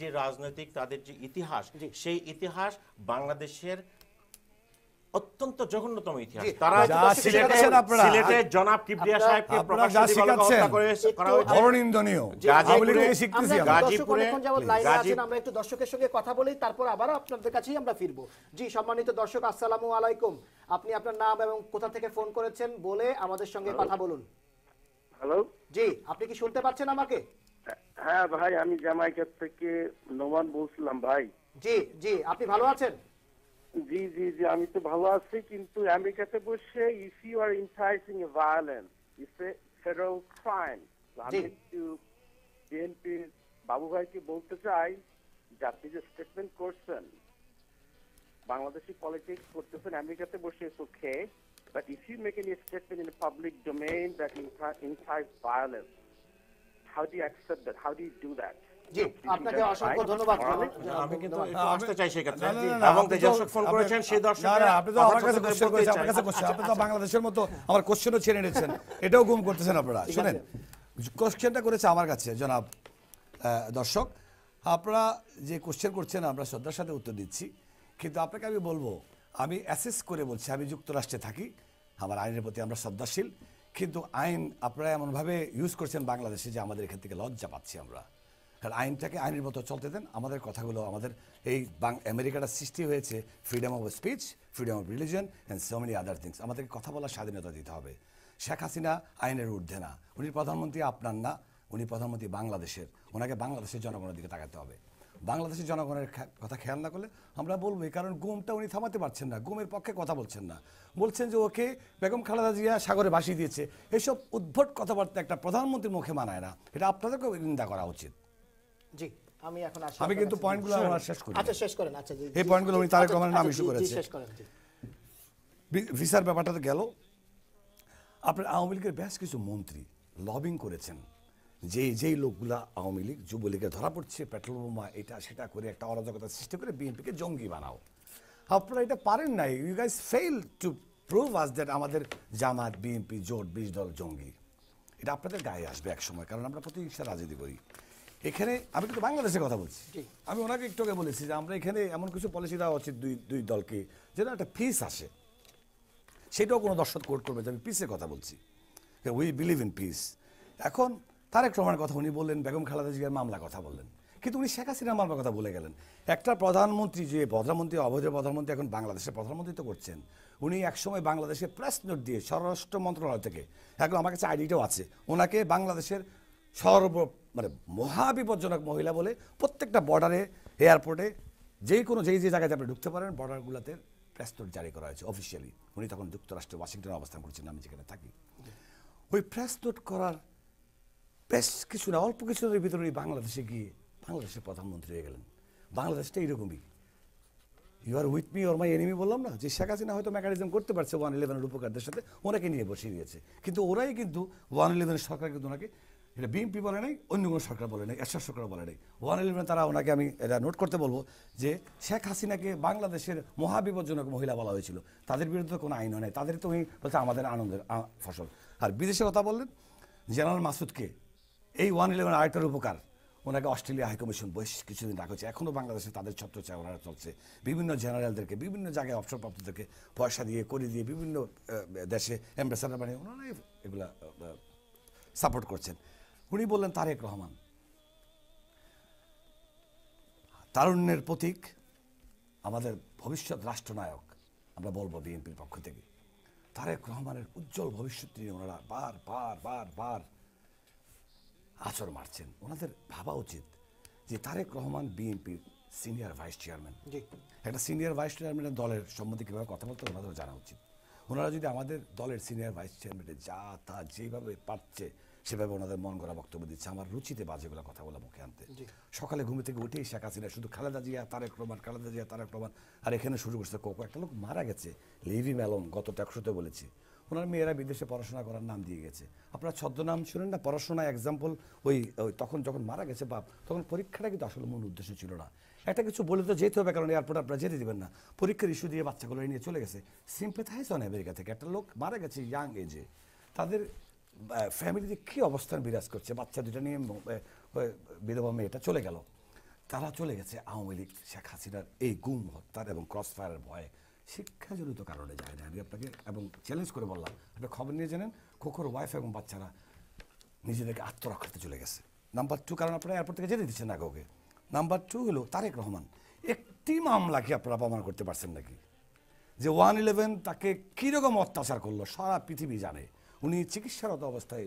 [SPEAKER 3] যে ইতিহাস, সেই ইতিহাস বাংলাদেশের অত্যন্ত জঘন্যতম ইতিহাস। তারা সিলেটের জনাব কিবরিয়া সাহেবকে প্রকাশ্যে দিবালোকে হত্যা করা হয়েছে।
[SPEAKER 2] অরনিন্দনীয়।
[SPEAKER 3] গাজীপুরে
[SPEAKER 1] আমরা একটু দর্শকের সঙ্গে কথা বলি, তারপর আবার আপনাদের কাছেই আমরা ফিরবো। জি, সম্মানিত দর্শক, আসসালামু আলাইকুম। আপনি আপনার নাম এবং কোথা থেকে ফোন করেছেন বলে আমাদের সঙ্গে কথা বলুন।
[SPEAKER 8] হ্যালো,
[SPEAKER 1] জি, আপনি কি শুনতে পাচ্ছেন আমাকে?
[SPEAKER 8] হ্যাঁ ভাই, আমি জামাইকা থেকে নোমান বলছিলাম ভাই।
[SPEAKER 1] জি জি, আপনি ভালো আছেন?
[SPEAKER 8] জি জি জি, আমি তো ভালো আছি, কিন্তু আমেরিকাতে বসে if you are inciting a violence it's a federal crime. আমি একটু বিএনপি বাবু ভাইকে বলতে চাই যে আপনি যে স্টেটমেন্ট করছেন বাংলাদেশি পলিটিক্স করতেছেন আমেরিকাতে বসে, it's okay, but if you make any statement in public domain that incites violence, how do you accept that, how do you do that?
[SPEAKER 1] জি, আপনাকে অসংখ্য ধন্যবাদ।
[SPEAKER 3] আমি কিন্তু আসতে চাই সেই ক্ষেত্রে, এবং যে দর্শক ফোন করেছেন সেই দর্শক,
[SPEAKER 2] আপনি তো আমার কাছে কোশ্চেন করেছেন, আমার কাছে কোশ্চেন, আপনি তো বাংলাদেশের মতো আমার কোশ্চেনও ছেড়ে নিয়েছেন, এটাও গুম করতেছেন আপনারা। শুনেন, কোশ্চেনটা করেছে আমার কাছে জনাব দর্শক, আপনারা যে কোশ্চেন করছেন আমরা শ্রদ্ধার সাথে উত্তর দিচ্ছি, কিন্তু আপনাকে আমি বলবো, আমি অ্যাসেস করে বলছি, আমি যুক্তরাষ্ট্রে থাকি, আমার আইনের প্রতি আমরা শ্রদ্ধাশীল, কিন্তু আইন আপনারা এমনভাবে ইউজ করছেন বাংলাদেশে যে আমাদের এখান থেকে লজ্জা পাচ্ছি আমরা। কারণ আইনটাকে আইনের মতো চলতে দেন। আমাদের কথাগুলো, আমাদের এই আমেরিকাটা সৃষ্টি হয়েছে freedom of speech, freedom of religion and so many other things. আমাদেরকে কথা বলার স্বাধীনতা দিতে হবে। শেখ হাসিনা আইনের ঊর্ধ্বে না, উনি প্রধানমন্ত্রী আপনার না, উনি প্রধানমন্ত্রী বাংলাদেশের, ওনাকে বাংলাদেশের জনগণের দিকে তাকাতে হবে। বাংলাদেশের জনগণের কথা খেয়াল না করলে আমরা বলবোই, কারণ গুমটা উনি থামাতে পারছেন না, গুমের পক্ষে কথা বলছেন না, বলছেন যে ওকে বেগম খালেদা জিয়া সাগরে ভাসিয়ে দিয়েছে। এসব উদ্ভট কথাবার্তা একটা প্রধানমন্ত্রীর মুখে মানায় না, এটা আপনাদেরকেও নিন্দা করা উচিত।
[SPEAKER 1] জি, আমি এখন আসি।
[SPEAKER 2] আমি কিন্তু পয়েন্টগুলো আমার শেষ করি।
[SPEAKER 1] আচ্ছা, শেষ করেন। আচ্ছা, জি,
[SPEAKER 2] এই পয়েন্টগুলো উনি তারেক রহমানের নাম ইস্যু করেছে।
[SPEAKER 1] শেষ করেন। জি,
[SPEAKER 2] ভিসার ব্যাপারটা তো গেল। আপনার আওয়ামী লীগের বেশ কিছু মন্ত্রী লবিং করেছেন যেই লোকগুলা আওয়ামী লীগ যুবলীগের ধরা পড়ছে পেট্রোল বোমা এটা সেটা করে একটা অরাজকতা সৃষ্টি করে বিএনপিকে জঙ্গি বানাও। আপনারা এটা পারেন নাই। You guys fail to prove us that আমাদের জামাত বিএনপি জোট 20 দল জঙ্গি। এটা আপনাদের গায়ে আসবে এক সময়, কারণ আমরা প্রতিহিংসা রাজনীতি করি। এখানে আমি কিন্তু বাংলাদেশের কথা বলছি। আমি ওনাকে একটু আগে বলেছি যে আমরা এখানে এমন কিছু পলিসি দেওয়া উচিত দুই দলকে যেন একটা পিস আসে। সেটাও কোনো দর্শক কোর্ট করবে যে আমি পিসের কথা বলছি, উই বিলিভ ইন পিস। এখন তারেক রহমানের কথা উনি বললেন, বেগম খালেদা জিয়ার মামলার কথা বললেন, কিন্তু উনি শেখ হাসিনার মামলার কথা বলে গেলেন। একটা প্রধানমন্ত্রী, যে প্রধানমন্ত্রী অবৈধ প্রধানমন্ত্রী এখন বাংলাদেশের প্রধানমন্ত্রী করছেন, উনি একসময় বাংলাদেশে প্রেস নোট দিয়ে স্বরাষ্ট্র মন্ত্রণালয় থেকে, এখন আমার কাছে আইডিটাও আছে, ওনাকে বাংলাদেশের মানে মহাবিপজ্জনক মহিলা বলে প্রত্যেকটা বর্ডারে এয়ারপোর্টে যেই জায়গায় আপনি ঢুকতে পারেন বর্ডারগুলোতে প্রেস নোট জারি করা হয়েছে অফিসিয়ালি। উনি তখন যুক্তরাষ্ট্রে ওয়াশিংটনে অবস্থান করছেন, আমি যেখানে থাকি। ওই প্রেস নোট করার বেশ কিছু না অল্প কিছুদিনের ভিতরে বাংলাদেশে গিয়ে বাংলাদেশের প্রধানমন্ত্রী হয়ে গেলেন। বাংলাদেশটা এইরকমই, you are with me or my enemy বললাম না, যে শেখ হাসিনা হয়তো মেকানিজম করতে পারছে 111-এর উপকারদের সাথে, ওনাকে নিয়ে বসিয়ে দিয়েছে। কিন্তু ওরাই কিন্তু 111-এর সরকার কিন্তু ওনাকে, এটা বিএনপি বলে নাই, অন্য কোনো সরকার বলে নাই, এরশাদ সরকার বলে নাই, 111 তারা ওনাকে, আমি এটা নোট করতে বলবো যে শেখ হাসিনাকে বাংলাদেশের মহাবিপজ্জনক মহিলা বলা হয়েছিল। তাদের বিরুদ্ধে কোনো আইন নেই, তাদের তো উনি বলছে আমাদের আনন্দের ফসল। আর বিদেশে কথা বললেন জেনারেল মাসুদকে, এই 111 আরেকটার উপকার, ওনাকে অস্ট্রেলিয়া হাইকমিশন বেশ কিছুদিন রাখা হয়েছে। এখনও বাংলাদেশে তাদের ছত্রছায়া ওনারা চলছে। বিভিন্ন জেনারেলদেরকে, বিভিন্ন জায়গায় অবসরপ্রাপ্তদেরকে পয়সা দিয়ে করে দিয়ে বিভিন্ন দেশে অ্যাম্বাসাডার বানিয়ে ওনারা এগুলা সাপোর্ট করছেন। উনি বললেন তারেক রহমান তারুণ্যের প্রতীক, আমাদের ভবিষ্যৎ রাষ্ট্রনায়ক, আমরা বলবো বিএনপির পক্ষ থেকে। তারেক রহমানের উজ্জ্বল ভবিষ্যৎ নিয়ে ওনারা বার আচর মারছেন। ওনাদের ভাবা উচিত যে তারেক রহমান বিএনপির সিনিয়র ভাইস চেয়ারম্যান। একটা সিনিয়র ভাইস চেয়ারম্যানের দলের সম্বন্ধে কীভাবে কথা বলতে ওনাদের জানা উচিত। ওনারা যদি আমাদের দলের সিনিয়র ভাইস চেয়ারম্যানের যা তা যেভাবে পারছে সেভাবে ওনাদের মন গড়া বক্তব্য দিচ্ছে, আমার রুচিতে বাজেগুলো কথা বলা মুখে আনতে। সকালে ঘুমে থেকে উঠেই শেখ হাসিনা শুধু খালেদা জিয়া তারেক রহমান, আর এখানে শুরু করছে কোকো। একটা লোক মারা গেছে, লিভি ম্যালম, গত ট্যাক্সতে বলেছি, ওনার মেয়েরা বিদেশে পড়াশোনা করার নাম দিয়ে গেছে। আপনারা ছদ্মনাম শুনেন না পড়াশোনায়, এক্সাম্পল ওই তখন যখন মারা গেছে বাপ, তখন পরীক্ষাটা কিন্তু আসলে মূল উদ্দেশ্য ছিল না। একটা কিছু বলে তো যেতে হবে, কারণ এয়ারপোর্ট আপনারা যেতে দেবেন না। পরীক্ষার ইস্যু দিয়ে বাচ্চাগুলো নিয়ে চলে গেছে। সিম্পেথাইজ অন আমেরিকা থেকে একটা লোক মারা গেছে ইয়াং এজে, তাদের ফ্যামিলিতে কী অবস্থান বিরাজ করছে, বাচ্চা দুটা নিয়ে বিধবা মেয়েটা চলে গেল, তারা চলে গেছে আওয়ামী লীগ শেখ হাসিনার এই গুম হত্যার এবং ক্রস ফায়ারের ভয়ে। শিক্ষাজনিত কারণে যায় না, আমি আপনাকে এবং চ্যালেঞ্জ করে বললাম, আপনি খবর নিয়ে জানেন খোখর ওয়াইফ এবং বাচ্চারা নিজেদেরকে আত্মরক্ষাতে চলে গেছে। নাম্বার 2, কারণ আপনারা এয়ারপোর্ট থেকে যেতে দিচ্ছেন না কাউকে। নাম্বার 2 হলো তারেক রহমান একটি মামলা কি আপনারা প্রমাণ করতে পারছেন নাকি যে 111 তাকে কীরকম অত্যাচার করলো সারা পৃথিবী জানে। উনি চিকিৎসারত অবস্থায়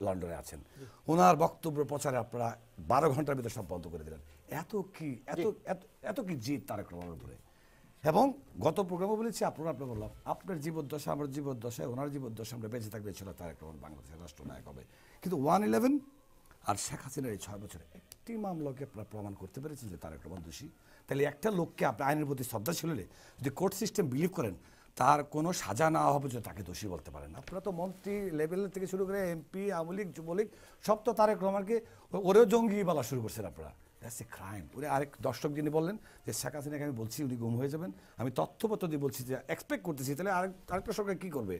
[SPEAKER 2] লন্ডনে আছেন, ওনার বক্তব্য প্রচারে আপনারা 12 ঘন্টার ভিতরে সব বন্ধ করে দিলেন। এত কি জিত তারেক রহমানের উপরে। এবং গত প্রোগ্রামে বলেছি, আপনারা বললাম আপনার জীবদ্দশা আমার জীবদ্দশায়, ওনার জীবদ্দশা আমরা বেঁচে থাকবে ছিল তারেক রহমান বাংলাদেশের রাষ্ট্রনায়ক হবে। কিন্তু 111 আর শেখ হাসিনার এই 6 বছরে একটি মামলাকে আপনারা প্রমাণ করতে পেরেছেন যে তারেক রহমান দোষী। তাহলে একটা লোককে আপনি আইনের প্রতি শ্রদ্ধাশীল হলে যদি কোর্ট সিস্টেম বিলিভ করেন তার কোনো সাজা না হবে যে তাকে দোষী বলতে পারেন। আপনারা তো মন্ত্রী লেভেল থেকে শুরু করে এমপি, আওয়ামী লীগ, যুবলীগ সব তো তারেক রহমানকে ওরেও জঙ্গি বলা শুরু করছেন আপনারা। That's a crime. উনি আরেক দর্শক যিনি বললেন যে শেখ হাসিনাকে আমি বলছি উনি গুম হয়ে যাবেন, আমি তথ্যপত্র দিয়ে বলছি যে এক্সপেক্ট করতেছি, তাহলে আরেকটা সরকার কী করবে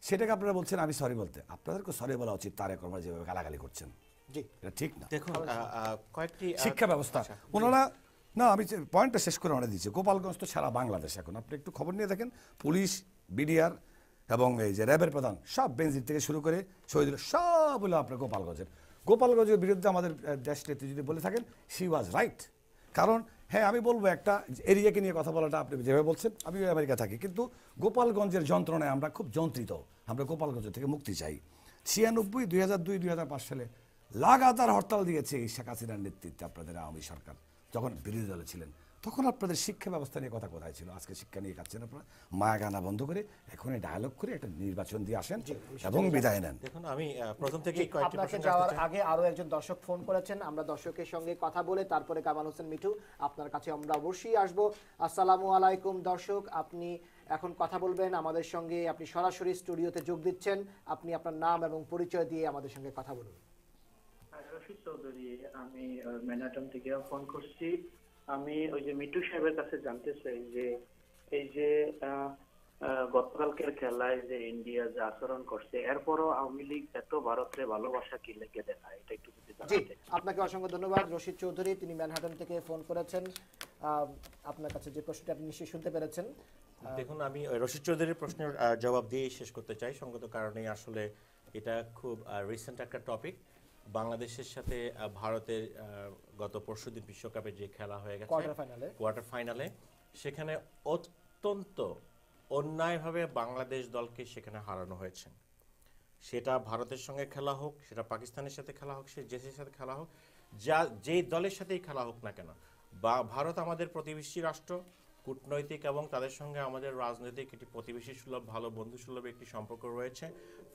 [SPEAKER 2] সেটাকে আপনারা বলছেন আমি সরি বলতে। আপনাদেরকে সরি বলা উচিত তারেক রহমান যেভাবে গালাগালি করছেন, জি এটা ঠিক না।
[SPEAKER 3] দেখুন কয়েকটি
[SPEAKER 2] শিক্ষা ব্যবস্থা ওনারা না, আমি পয়েন্টটা শেষ করে ওনারা দিচ্ছি। গোপালগঞ্জ তো সারা বাংলাদেশ এখন, আপনি একটু খবর নিয়ে দেখেন, পুলিশ, বিডিআর এবং এই যে র্যাবের প্রধান সব বেঞ্জির থেকে শুরু করে শহীদ সব হলো আপনার গোপালগঞ্জের বিরুদ্ধে আমাদের দেশ নেত্রী যদি বলে থাকেন শি ওয়াজ রাইট। কারণ হ্যাঁ আমি বলবো একটা এরিয়াকে নিয়ে কথা বলাটা আপনি যেভাবে বলছেন, আমি আমেরিকা থাকি, কিন্তু গোপালগঞ্জের যন্ত্রণায় আমরা খুব যন্ত্রিত, আমরা গোপালগঞ্জ থেকে মুক্তি চাই। 96, 2002, 2005 সালে লাগাতার হরতাল দিয়েছে এই শেখ হাসিনার নেতৃত্বে আপনাদের আওয়ামী সরকার। যখন বিরোধী দলে ছিলেন, তখন আপনাদের শিক্ষা ব্যবস্থা নিয়ে কথা কোথায় ছিল? আজকে শিক্ষা নিয়ে কাটছেন আপনারা, মায়া গানা বন্ধ করে এখন ডায়ালগ করে একটা নির্বাচন দিয়ে আসেন এবং বিদায় নেন।
[SPEAKER 3] দেখুন, আমি প্রথম থেকে
[SPEAKER 1] আপনাকে যাওয়ার আগে আরো একজন দর্শক ফোন করেছেন, আমরা দর্শকের সঙ্গে কথা বলে তারপরে কামাল হোসেন মিঠু আপনার কাছে আমরা অবশ্যই আসবো। আসসালামু আলাইকুম দর্শক, আপনি এখন কথা বলবেন আমাদের সঙ্গে, আপনি সরাসরি স্টুডিওতে যোগ দিচ্ছেন, আপনি আপনার নাম এবং পরিচয় দিয়ে আমাদের সঙ্গে কথা বলুন।
[SPEAKER 4] রশিদ চৌধুরী, আমি ম্যানহাটন থেকে ফোন করছি। আমি ওই যে মিঠু সাহেবের কাছে জানতে চাই যে এই যে গতকালকের খেলায় যে ইন্ডিয়া যে আচরণ করছে, এরপরও আওয়ামী লীগ এত ভারতের ভালোবাসা কি লেগে দেখায়, এটা একটু যদি
[SPEAKER 1] জি,
[SPEAKER 4] জানাতে।
[SPEAKER 1] আপনাকে অসংখ্য ধন্যবাদ রশিদ চৌধুরী, তিনি ম্যানহাটন থেকে ফোন করেছেন। আপনার কাছে যে প্রশ্নটা আপনি নিশ্চয়ই শুনতে পেরেছেন।
[SPEAKER 3] দেখুন, আমি রশিদ চৌধুরীর প্রশ্নের জবাব দিয়ে শেষ করতে চাই। সঙ্গত কারণে আসলে এটা খুব রিসেন্ট একটা টপিক। বাংলাদেশের সাথে ভারতের গত পরশুদিন বিশ্বকাপে যে খেলা হয়ে গেছে কোয়ার্টার ফাইনালে, সেখানে অত্যন্ত অন্যায়ভাবে বাংলাদেশ দলকে সেখানে হারানো হয়েছে। সেটা ভারতের সঙ্গে খেলা হোক, সেটা পাকিস্তানের সাথে খেলা হোক, সে দেশের সাথে খেলা হোক, যেই দলের সাথেই খেলা হোক না কেন, বা ভারত আমাদের প্রতিবেশী রাষ্ট্র, কূটনৈতিক এবং তাদের সঙ্গে আমাদের রাজনৈতিক একটি প্রতিবেশী সুলভ, ভালো বন্ধু সুলভ একটি সম্পর্ক রয়েছে।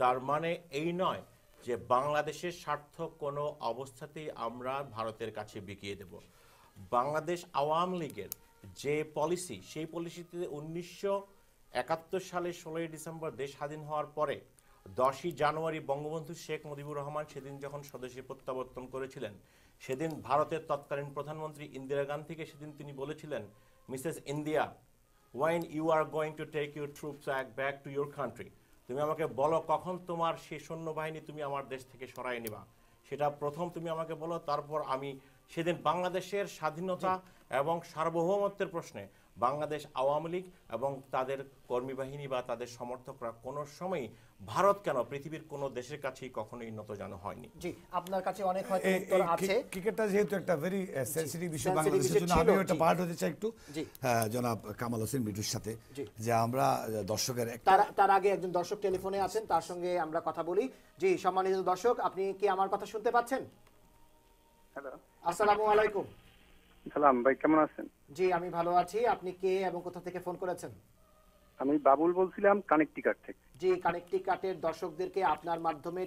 [SPEAKER 3] তার মানে এই নয় যে বাংলাদেশের স্বার্থ কোনো অবস্থাতেই আমরা ভারতের কাছে বিকিয়ে দেব। বাংলাদেশ আওয়ামী লীগের যে পলিসি, সেই পলিসিতে 1971 সালে 16ই ডিসেম্বর দেশ স্বাধীন হওয়ার পরে 10ই জানুয়ারি বঙ্গবন্ধু শেখ মুজিবুর রহমান সেদিন যখন স্বদেশে প্রত্যাবর্তন করেছিলেন, সেদিন ভারতের তৎকালীন প্রধানমন্ত্রী ইন্দিরা গান্ধীকে সেদিন তিনি বলেছিলেন, Mrs India, when you are going to take your troops back to your country, তুমি আমাকে বলো কখন তোমার সেই সৈন্যবাহিনী তুমি আমার দেশ থেকে সরাই নিবা। সেটা প্রথম তুমি আমাকে বলো, তারপর আমি সেদিন বাংলাদেশের স্বাধীনতা এবং সার্বভৌমত্বের প্রশ্নে বাংলাদেশ আওয়ামী লীগ এবং তাদের কর্মী বাহিনী বা তাদের সমর্থকরা কোনো সময় ভারত কেন পৃথিবীর কোনো দেশের কাছেই কখনোই নতজানু হয়নি।
[SPEAKER 1] জি, আপনার কাছে অনেক হয়তো উত্তর আছে।
[SPEAKER 2] ক্রিকেটটা যেহেতু একটা ভেরি সেনসিটিভ বিষয় বাংলাদেশের জন্য, আমি একটা পার্ট হতে চাই একটু জনাব কামাল হোসেন মিঠুর সাথে, যে আমরা দর্শকের
[SPEAKER 1] তার আগে একজন দর্শক টেলিফোনে আছেন, তার সঙ্গে আমরা কথা বলি। জি, সম্মানিত দর্শক, আপনি কি আমার কথা শুনতে পাচ্ছেন?
[SPEAKER 8] হ্যালো,
[SPEAKER 1] আসসালামু আলাইকুম।
[SPEAKER 8] সালাম ভাই, কেমন আছেন?
[SPEAKER 1] জি, আমি ভালো আছি। আপনি কে এবং কোথা থেকে ফোন করেছেন?
[SPEAKER 8] আমি বাবুল বলছিলাম কানেক্টিকাট থেকে।
[SPEAKER 1] জি, কানেক্টিকাটের দর্শকদেরকে আপনার মাধ্যমে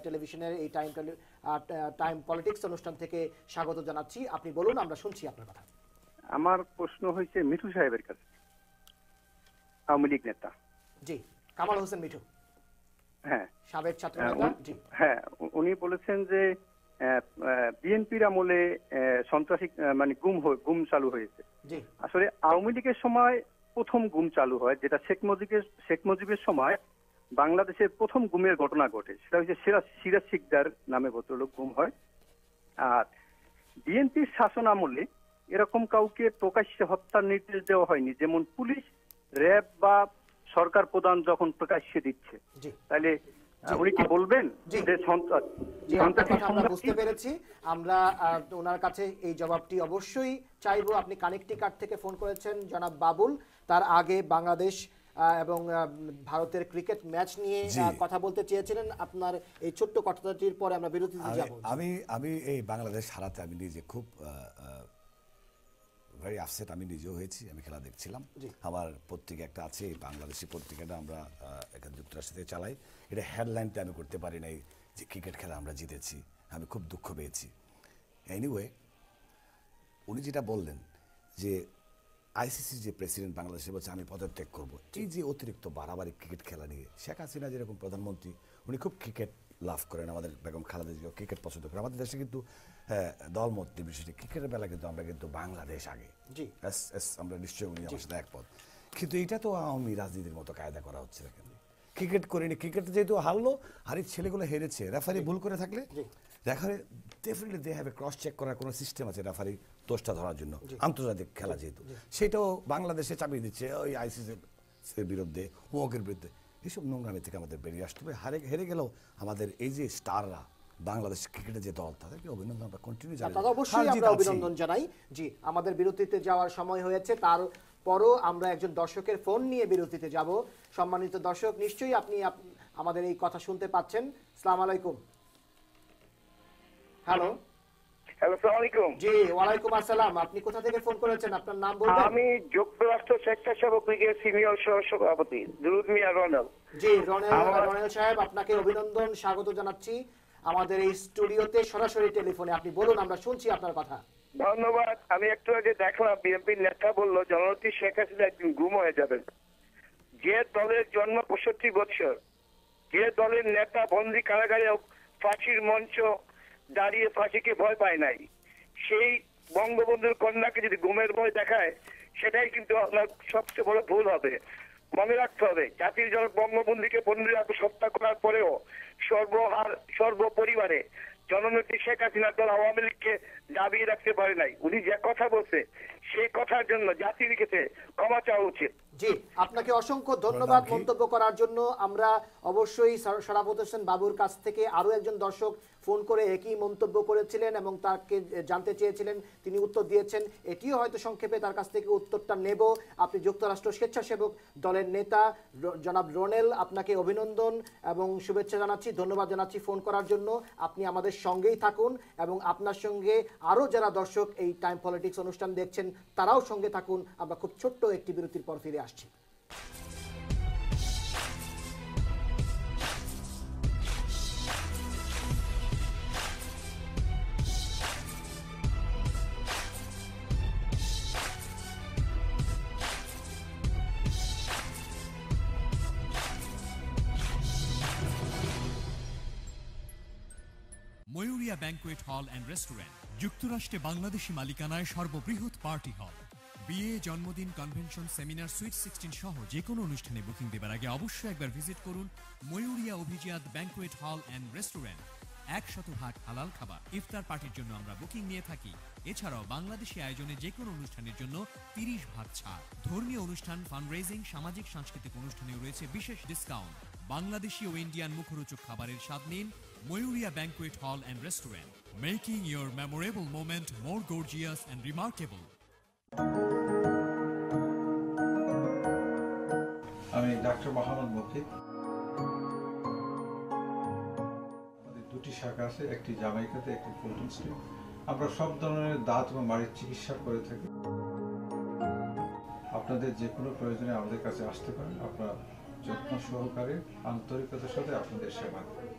[SPEAKER 1] টেলিভিশনের এই টাইম পলিটিক্স অনুষ্ঠান থেকে স্বাগত জানাচ্ছি। আপনি বলুন, আমরা শুনছি আপনার কথা।
[SPEAKER 8] আমার প্রশ্ন হয়েছে মিঠু সাহেবের কাছে, আওয়ামী লীগ নেতা।
[SPEAKER 1] জি, কামাল হোসেন মিঠু,
[SPEAKER 8] হ্যাঁ,
[SPEAKER 1] সাবেক ছাত্র নেতা। জি,
[SPEAKER 8] হ্যাঁ, উনি বলেছেন যে বিএনপির আমলে সন্ত্রাসী মানে গুম চালু হয়েছে।
[SPEAKER 1] জি,
[SPEAKER 8] আসলে আওয়ামী লীগের সময় প্রথম গুম চালু হয়, যেটা শেখ মুজিবের সময় বাংলাদেশের প্রথম গুমের ঘটনা ঘটে। সেটা হচ্ছে সিরাজ শিকদার নামে ভদ্রলোক গুম হয়। আর বিএনপির শাসন আমলে এরকম কাউকে প্রকাশ্যে হত্যার নির্দেশ দেওয়া হয়নি, যেমন পুলিশ, র্যাব বা সরকার প্রধান যখন প্রকাশ্যে দিচ্ছে। তাহলে উনি কি বলবেন যে
[SPEAKER 1] আমরা বুঝতে পেরেছি। আমরা ওনার কাছে এই জবাবটি অবশ্যই চাইবো। আপনি কানেক্টিকাট থেকে ফোন করেছেন জনাব বাবুল, তার আগে বাংলাদেশ এবং ভারতের ক্রিকেট ম্যাচ নিয়ে কথা বলতে চেয়েছিলেন। আপনার এই ছোট্ট কথাটির পরে আমরা বিরতিতে যাব।
[SPEAKER 2] আমি এই বাংলাদেশ হারাতে আমি নিজে খুব ভেরি আপসেট, আমি নিজেও হয়েছি। আমি খেলা দেখছিলাম, আমার পত্রিকা একটা আছে, বাংলাদেশি পত্রিকাটা আমরা এখানে যুক্তরাষ্ট্র থেকে চালাই। এটা হেডলাইনটা আমি করতে পারি নাই যে ক্রিকেট খেলা আমরা জিতেছি, আমি খুব দুঃখ পেয়েছি। এনিওয়ে, উনি যেটা বললেন যে আইসিসির যে প্রেসিডেন্ট বাংলাদেশে বলছে আমি পদত্যাগ করবো, এই যে অতিরিক্ত বাড়াবাড়ি ক্রিকেট খেলা নিয়ে, শেখ হাসিনা যেরকম প্রধানমন্ত্রী, উনি খুব ক্রিকেট লাভ করেন, আমাদের বেগম খালেদা জিয়াও ক্রিকেট পছন্দ করেন। আমাদের দেশে কিন্তু দলমত নির্বিশেষে ক্রিকেটের বেলা কিন্তু আমরা কিন্তু বাংলাদেশ আগে, আমরা নিশ্চয়ই উনি আমার সাথে একমত। কিন্তু এটা তো আওয়ামী রাজনীতির মতো কায়দা করা হচ্ছে না। ক্রিকেট করিনি, ক্রিকেট যেহেতু হারলো, হারির ছেলেগুলো হেরেছে, রেফারি ভুল করে থাকলে referee definitely they have a cross check করার কোনো সিস্টেম আছে রেফারি দোষটা ধরার জন্য। আন্তর্জাতিক খেলা যেহেতু, সেটাও বাংলাদেশে চাপিয়ে দিচ্ছে ওই আইসিসির বিরুদ্ধে, ওকের বিরুদ্ধে। এইসব নোংরামি থেকে আমাদের বেরিয়ে আসতে হবে। হেরে গেলেও আমাদের এই যে স্টাররা, বাংলাদেশ ক্রিকেটের যে দল, তাদেরকে অভিনন্দন, আমরা কন্টিনিউ জানাই।
[SPEAKER 1] অবশ্যই আমরা অভিনন্দন জানাই। জি, আমাদের বিরতিতে যাওয়ার সময় হয়েছে, তারপরও আমরা একজন দর্শকের ফোন নিয়ে বিরতিতে যাব। সম্মানিত দর্শক, নিশ্চয়ই আপনি আমাদের এই কথা শুনতে পাচ্ছেন। আসসালামু আলাইকুম। হ্যালো,
[SPEAKER 9] হ্যালো, আসসালামু আলাইকুম।
[SPEAKER 1] জি, ওয়ালাইকুম আসসালাম। আপনি কোথা থেকে ফোন করেছেন, আপনার নাম বলবেন?
[SPEAKER 9] আমি যুক্তরাষ্ট্র স্বেচ্ছাসেবক লীগের সিনিয়র সভাপতি দুরুদ মিয়া রনল।
[SPEAKER 1] জি, রনেল সাহেব, আপনাকে অভিনন্দন, স্বাগত জানাচ্ছি আমাদের এই স্টুডিওতে সরাসরি টেলিফোনে। আপনি বলুন, আমরা শুনছি আপনার কথা।
[SPEAKER 9] ধন্যবাদ। আমি একটু আগে দেখলাম বিএনপির নেতা বলল জননেত্রী শেখ হাসিনা একদিন গুম হয়ে যাবেন। যে দলের জন্ম 65 বছর, যে দলের নেতা বন্দি কারাগারে ফাঁসির মঞ্চ দাঁড়িয়ে ফাঁসিকে ভয় পায় নাই, সেই বঙ্গবন্ধুর কন্যাকে যদি গুমের ভয় দেখায়, সেটাই কিন্তু আপনার সবচেয়ে বড় ভুল হবে। মনে রাখতে হবে, জাতির জনক বঙ্গবন্ধুকে 15 আগস্ট হত্যা করার পরেও সর্বপরিবারে জননেত্রী শেখ হাসিনার দল আওয়ামী লীগকে দাবিয়ে রাখতে পারে নাই। উনি যে কথা বলছে, সেই কথার জন্য জাতির কাছে ক্ষমা চাওয়া উচিত।
[SPEAKER 1] জি, আপনাকে অসংখ্য ধন্যবাদ মন্তব্য করার জন্য। আমরা অবশ্যই শরাফত হোসেন বাবুর কাছ থেকে আরো একজন দর্শক ফোন করে একই মন্তব্য করেছিলেন এবং তাকে জানতে চেয়েছিলেন, তিনি উত্তর দিয়েছেন। এটিও হয়তো সংক্ষেপে তার কাছ থেকে উত্তরটা নেব। আপনি যুক্তরাষ্ট্র স্বেচ্ছাসেবক দলের নেতা জনাব রনেল, আপনাকে অভিনন্দন এবং শুভেচ্ছা জানাচ্ছি, ধন্যবাদ জানাচ্ছি ফোন করার জন্য। আপনি আমাদের সঙ্গেই থাকুন এবং আপনার সঙ্গে আরও যারা দর্শক এই টাইম পলিটিক্স অনুষ্ঠান দেখছেন তারাও সঙ্গে থাকুন। আমরা খুব ছোট্ট একটি বিরতির পর ফিরে আসছি।
[SPEAKER 5] ময়ূরিয়া ব্যাংকুয়েট হল অ্যান্ড রেস্টুরেন্ট, যুক্তরাষ্ট্রে বাংলাদেশি মালিকানায় সর্ববৃহৎ পার্টি হল। বিয়ে, জন্মদিন, কনভেনশন, সেমিনার, সুইট 16 সহ যে কোনো অনুষ্ঠানে বুকিং দেবার আগে অবশ্যই একবার ভিজিট করুন ময়ূরিয়া অভিজাত ব্যাংকুয়েট হল অ্যান্ড রেস্টুরেন্ট। 100% হালাল খাবার। ইফতার পার্টির জন্য আমরা বুকিং নিয়ে থাকি। এছাড়াও বাংলাদেশি আয়োজনে যে কোনো অনুষ্ঠানের জন্য 30% ছাড়। ধর্মীয় অনুষ্ঠান, ফান্ডরেজিং, সামাজিক সাংস্কৃতিক অনুষ্ঠানেও রয়েছে বিশেষ ডিসকাউন্ট। বাংলাদেশি ও ইন্ডিয়ান মুখরোচক খাবারের স্বাদ নিন Mayuria banquet hall and restaurant, making your memorable moment more gorgeous and remarkable.
[SPEAKER 6] আমি ডাক্তার মোহাম্মদ মুকিত। আমাদের দুটি শাখা আছে, একটি জামাইকাতে, একটি ফুলটন স্ট্রিট। আমরা সব ধরনের দাঁত এবং মাড়ির চিকিৎসা করে থাকি। আপনাদের যে কোনো প্রয়োজনে আমাদের কাছে আসতে পারেন। আপনারা যত্ন সহকারে আন্তরিকতার সাথে আপনাদের সেবা দেবেন।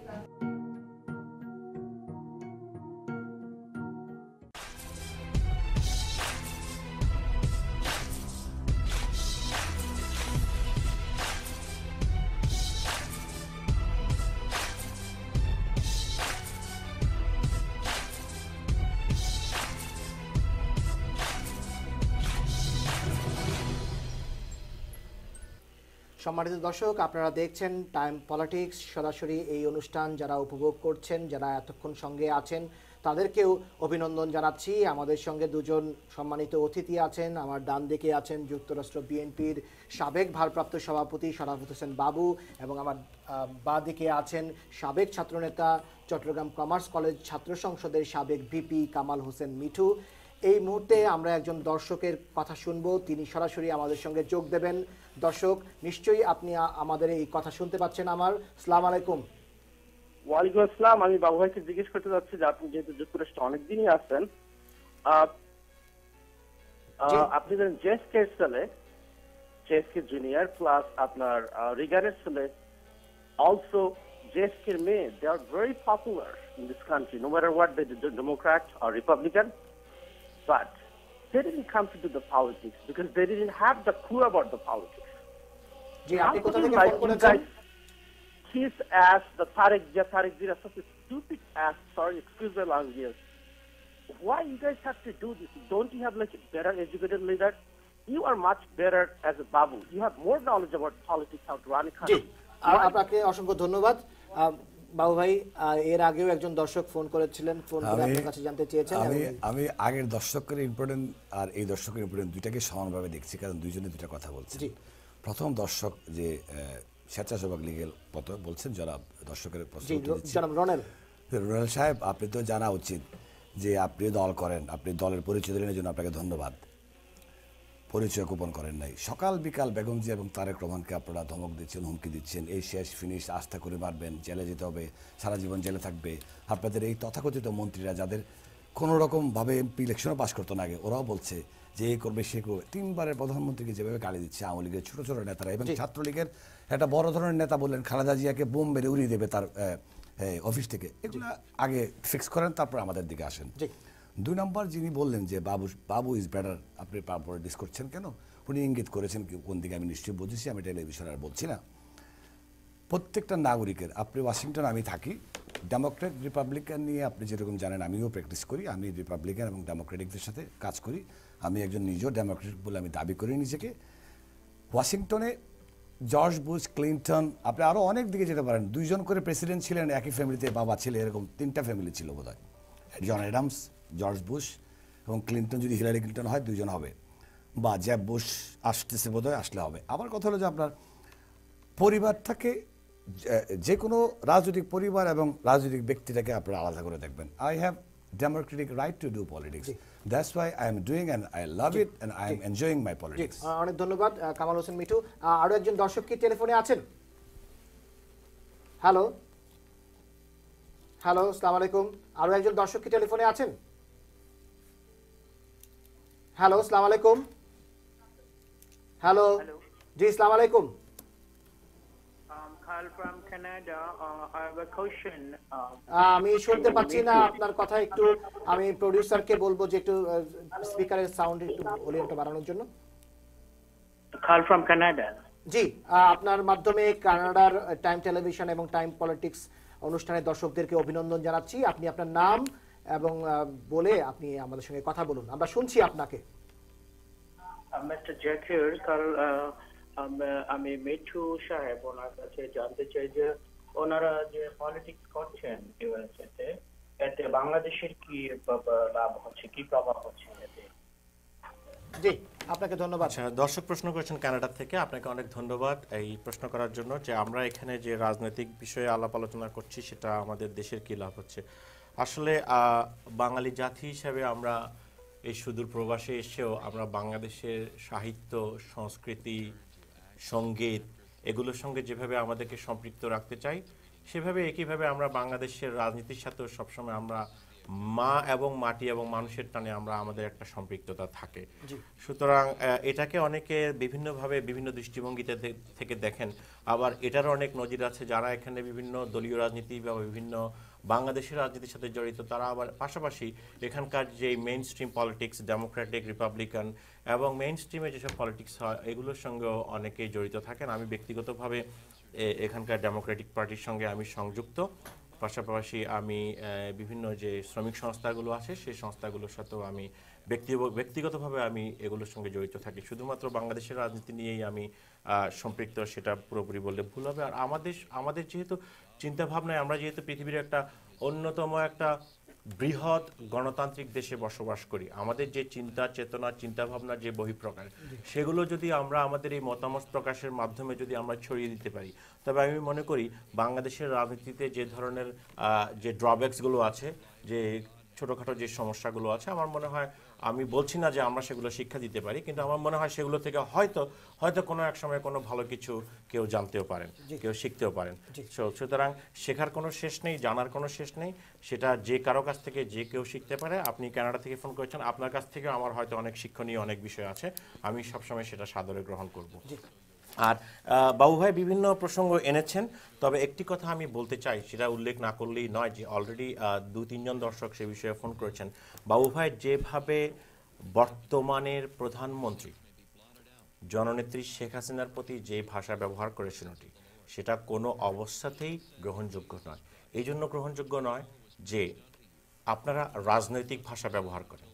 [SPEAKER 1] সম্মানিত দর্শক, আপনারা দেখছেন টাইম পলিটিক্স সরাসরি এই অনুষ্ঠান। যারা উপভোগ করছেন, যারা এতক্ষণ সঙ্গে আছেন, তাদেরকেও অভিনন্দন জানাচ্ছি। আমাদের সঙ্গে দুজন সম্মানিত অতিথি আছেন। আমার ডান দিকে আছেন যুক্তরাষ্ট্র বিএনপির সাবেক ভারপ্রাপ্ত সভাপতি শরাফত হোসেন বাবু এবং আমার বাঁ দিকে আছেন সাবেক ছাত্রনেতা, চট্টগ্রাম কমার্স কলেজ ছাত্র সংসদের সাবেক ভিপি কামাল হোসেন মিঠু। এই মুহূর্তে আমরা একজন দর্শকের কথা শুনবো, তিনি সরাসরি আমাদের সঙ্গে যোগ দেবেন। দর্শক, নিশ্চয়ই আপনি আমাদের এই কথা শুনতে পাচ্ছেন আমার। আসসালামু আলাইকুম।
[SPEAKER 10] ওয়ালাইকুম আসসালাম। আমি বাবু ভাইকে জিজ্ঞেস করতে চাচ্ছি যে আপনি যেহেতু যুক্তরাষ্ট্রে অনেকদিনই আছেন, আপনি জানেন জেএসকে সালে, জেএসকে জুনিয়র প্লাস আপনার রিগানের সালে, অলসো জেএসকে মেয়ে, they are very popular in this country, no matter what they do, democrat or Republican, but they didn't come to do the politics because they didn't have the clue about the politics.
[SPEAKER 1] জি, আপনি কোথা থেকে phone করেছেন?
[SPEAKER 10] Kiss ass, the Tariq Zira, such a stupid ass, sorry, excuse my language. Why you guys have to do this? Don't you have like a better educated leader? You are much better as a babu. You have more knowledge about politics, how to run a country.
[SPEAKER 1] আপনাকে অসংখ্য ধন্যবাদ বাবু ভাই। এর আগেও একজন দর্শক phone করেছিলেন, phone করে আপনার কাছে জানতে চেয়েছেন।
[SPEAKER 2] আমি আগের দর্শকের ইম্পর্টেন্ট আর এই দর্শকের ইম্পর্টেন্ট দুইটাকে সমানভাবে দেখছি, কারণ দুইজনে দুইটা কথা বলছে। প্রথম দর্শক যে স্বেচ্ছাসেবক লীগের কথা বলছেন, যারা দর্শকের রনেল সাহেব, আপনি তো জানা উচিত যে আপনি দল করেন, আপনি দলের পরিচয় দিলেন, জন্য আপনাকে ধন্যবাদ। পরিচয় গোপন করেন নাই। সকাল বিকাল বেগম জিয়া এবং তারেক রহমানকে আপনারা ধমক দিচ্ছেন, হুমকি দিচ্ছেন, এই শেষ ফিনিশ, আস্থা করে মারবেন, জেলে যেতে হবে, সারা জীবন জেলে থাকবে। আপনাদের এই তথাকথিত মন্ত্রীরা, যাদের কোনো রকমভাবে এমপি ইলেকশনও পাস করতো না আগে, ওরাও বলছে যে এ করবে সে করবে। 3 বারের প্রধানমন্ত্রীকে যেভাবে গালি দিচ্ছে আওয়ামী লীগের ছোট ছোট নেতারা এবং ছাত্রলীগের একটা বড় ধরনের নেতা বললেন খালেদা জিয়াকে বোম মেরে উড়িয়ে দেবে তার অফিস থেকে, এগুলো আগে ফিক্স করেন তারপর আমাদের দিকে আসেন। 2 নম্বর যিনি বললেন যে বাবু ইজ বেটার, আপনি তারপরে ডিস করছেন কেন, উনি ইঙ্গিত করেছেন কোন দিকে আমি নিশ্চয়ই বুঝেছি, আমি টেলিভিশনে আর বলছি না। প্রত্যেকটা নাগরিকের, আপনি ওয়াশিংটন, আমি থাকি, ডেমোক্রেট রিপাবলিকান নিয়ে আপনি যেরকম জানেন আমিও প্র্যাকটিস করি, আমি রিপাবলিকান এবং ডেমোক্রেটিকদের সাথে কাজ করি, আমি একজন নিজেও ডেমোক্রেটিক বলে আমি দাবি করি নিজেকে। ওয়াশিংটনে জর্জ বুশ, ক্লিনটন, আপনি আরও অনেক দিকে যেতে পারেন, 2 জন করে প্রেসিডেন্ট ছিলেন একই ফ্যামিলিতে, বাবা ছেলে, এরকম 3টা ফ্যামিলি ছিল বোধহয়, জন অ্যাডামস, জর্জ বুশ এবং ক্লিনটন, যদি হিলারি ক্লিনটন হয় 2 জন হবে, বা জ্যাব বুশ আসতেছে বোধহয়, আসলে হবে। আমার কথা হলো যে আপনার পরিবারটাকে, যে কোনো রাজনৈতিক পরিবার এবং রাজনৈতিক ব্যক্তিটাকে আপনারা আলাদা করে দেখবেন। I have democratic right to do politics. That's why I am doing and I love it and I am enjoying my politics.
[SPEAKER 1] অনেক ধন্যবাদ কামাল হোসেন মিঠু। আরো একজন দর্শক কি টেলিফোনে আছেন? হ্যালো হ্যালো, আসসালামু আলাইকুম। আরো একজন দর্শক কি টেলিফোনে আছেন? হ্যালো, আসসালামু আলাইকুম। হ্যালো, জি আসসালামু আলাইকুম।
[SPEAKER 11] Carl from Canada. I have a question.
[SPEAKER 1] আমি শুনতে পাচ্ছি না আপনার কথা, একটু আমি প্রোডিউসারকে বলবো যে একটু স্পিকারের সাউন্ড একটু ভলিউমটা বাড়ানোর জন্য।
[SPEAKER 11] Carl from Canada.
[SPEAKER 1] জি, আপনার মাধ্যমে কানাডার টাইম টেলিভিশন এবং টাইম পলিটিক্স অনুষ্ঠানের দর্শকদেরকে অভিনন্দন জানাচ্ছি। আপনি আপনার নাম এবং বলে আপনি আমাদের সঙ্গে কথা বলুন, আমরা শুনছি আপনাকে।
[SPEAKER 11] Mr. Jakir, Carl, আমি মিঠু সাহেব, ওনার কাছে জানতে চাই যে ওনারা যে পলিটিক্স করছেন ইউএসএতে, এতে বাংলাদেশের কি লাভ হচ্ছে, কি প্রভাব হচ্ছে এতে?
[SPEAKER 1] জি, আপনাকে ধন্যবাদ।
[SPEAKER 3] দর্শক প্রশ্ন করেছেন কানাডা থেকে, আপনাকে অনেক ধন্যবাদ এই প্রশ্ন করার জন্য। যে আমরা এখানে যে রাজনৈতিক বিষয়ে আলাপ আলোচনা করছি সেটা আমাদের দেশের কি লাভ হচ্ছে। আসলে বাঙালি জাতি হিসাবে আমরা এই সুদূর প্রবাসে এসেও আমরা বাংলাদেশের সাহিত্য, সংস্কৃতি, সঙ্গীত এগুলোর সঙ্গে যেভাবে আমাদেরকে সম্পৃক্ত রাখতে চাই, সেভাবে একইভাবে আমরা বাংলাদেশের রাজনীতির সাথেও সবসময় আমরা মা এবং মাটি এবং মানুষের টানে আমরা আমাদের একটা সম্পৃক্ততা থাকে। সুতরাং এটাকে অনেকে বিভিন্নভাবে বিভিন্ন দৃষ্টিভঙ্গিতে থেকে দেখেন, আবার এটারও অনেক নজির আছে যারা এখানে বিভিন্ন দলীয় রাজনীতি বা বিভিন্ন বাংলাদেশের রাজনীতির সাথে জড়িত, তারা আবার পাশাপাশি এখানকার যে main stream politics, Democratic, Republican এবং মেইন স্ট্রিমে যেসব পলিটিক্স হয় এগুলোর সঙ্গেও অনেকেই জড়িত থাকেন। আমি ব্যক্তিগতভাবে এখানকার ডেমোক্রেটিক পার্টির সঙ্গে আমি সংযুক্ত, পাশাপাশি আমি বিভিন্ন যে শ্রমিক সংস্থাগুলো আছে সেই সংস্থাগুলোর সাথেও আমি ব্যক্তিগতভাবে আমি এগুলোর সঙ্গে জড়িত থাকি। শুধুমাত্র বাংলাদেশের রাজনীতি নিয়েই আমি সম্পৃক্ত সেটা পুরোপুরি বললে ভুল হবে। আর আমাদের যেহেতু চিন্তাভাবনায় আমরা যেহেতু পৃথিবীর একটা অন্যতম একটা বৃহৎ গণতান্ত্রিক দেশে বসবাস করি, আমাদের যে চিন্তা চেতনা, চিন্তাভাবনার যে বহিঃপ্রকাশ, সেগুলো যদি আমরা আমাদের এই মতামত প্রকাশের মাধ্যমে যদি আমরা ছড়িয়ে দিতে পারি, তবে আমি মনে করি বাংলাদেশের রাজনীতিতে যে ধরনের যে ড্রব্যাকসগুলো আছে, যে ছোটোখাটো যে সমস্যাগুলো আছে, আমার মনে হয়, আমি বলছি না যে আমরা সেগুলো শিক্ষা দিতে পারি, কিন্তু আমার মনে হয় সেগুলো থেকে হয়তো কোনো এক সময় কোনো ভালো কিছু কেউ জানতেও পারেন, কেউ শিখতেও পারেন। সুতরাং শেখার কোনো শেষ নেই, জানার কোনো শেষ নেই, সেটা যে কারো কাছ থেকে যে কেউ শিখতে পারে। আপনি কানাডা থেকে ফোন করেছেন, আপনার কাছ থেকে আমার হয়তো অনেক শিক্ষণীয় অনেক বিষয় আছে, আমি সবসময় সেটা সাদরে গ্রহণ করব। আর বাবু ভাই বিভিন্ন প্রসঙ্গ এনেছেন, তবে একটি কথা আমি বলতে চাই, সেটা উল্লেখ না করলেই নয়, যে অলরেডি 2-3 জন দর্শক সে বিষয়ে ফোন করেছেন। বাবু ভাই যেভাবে বর্তমানের প্রধানমন্ত্রী জননেত্রী শেখ হাসিনার প্রতি যে ভাষা ব্যবহার করেছেন সেটা কোনো অবস্থাতেই গ্রহণযোগ্য নয়। এই জন্য গ্রহণযোগ্য নয় যে আপনারা রাজনৈতিক ভাষা ব্যবহার করেন।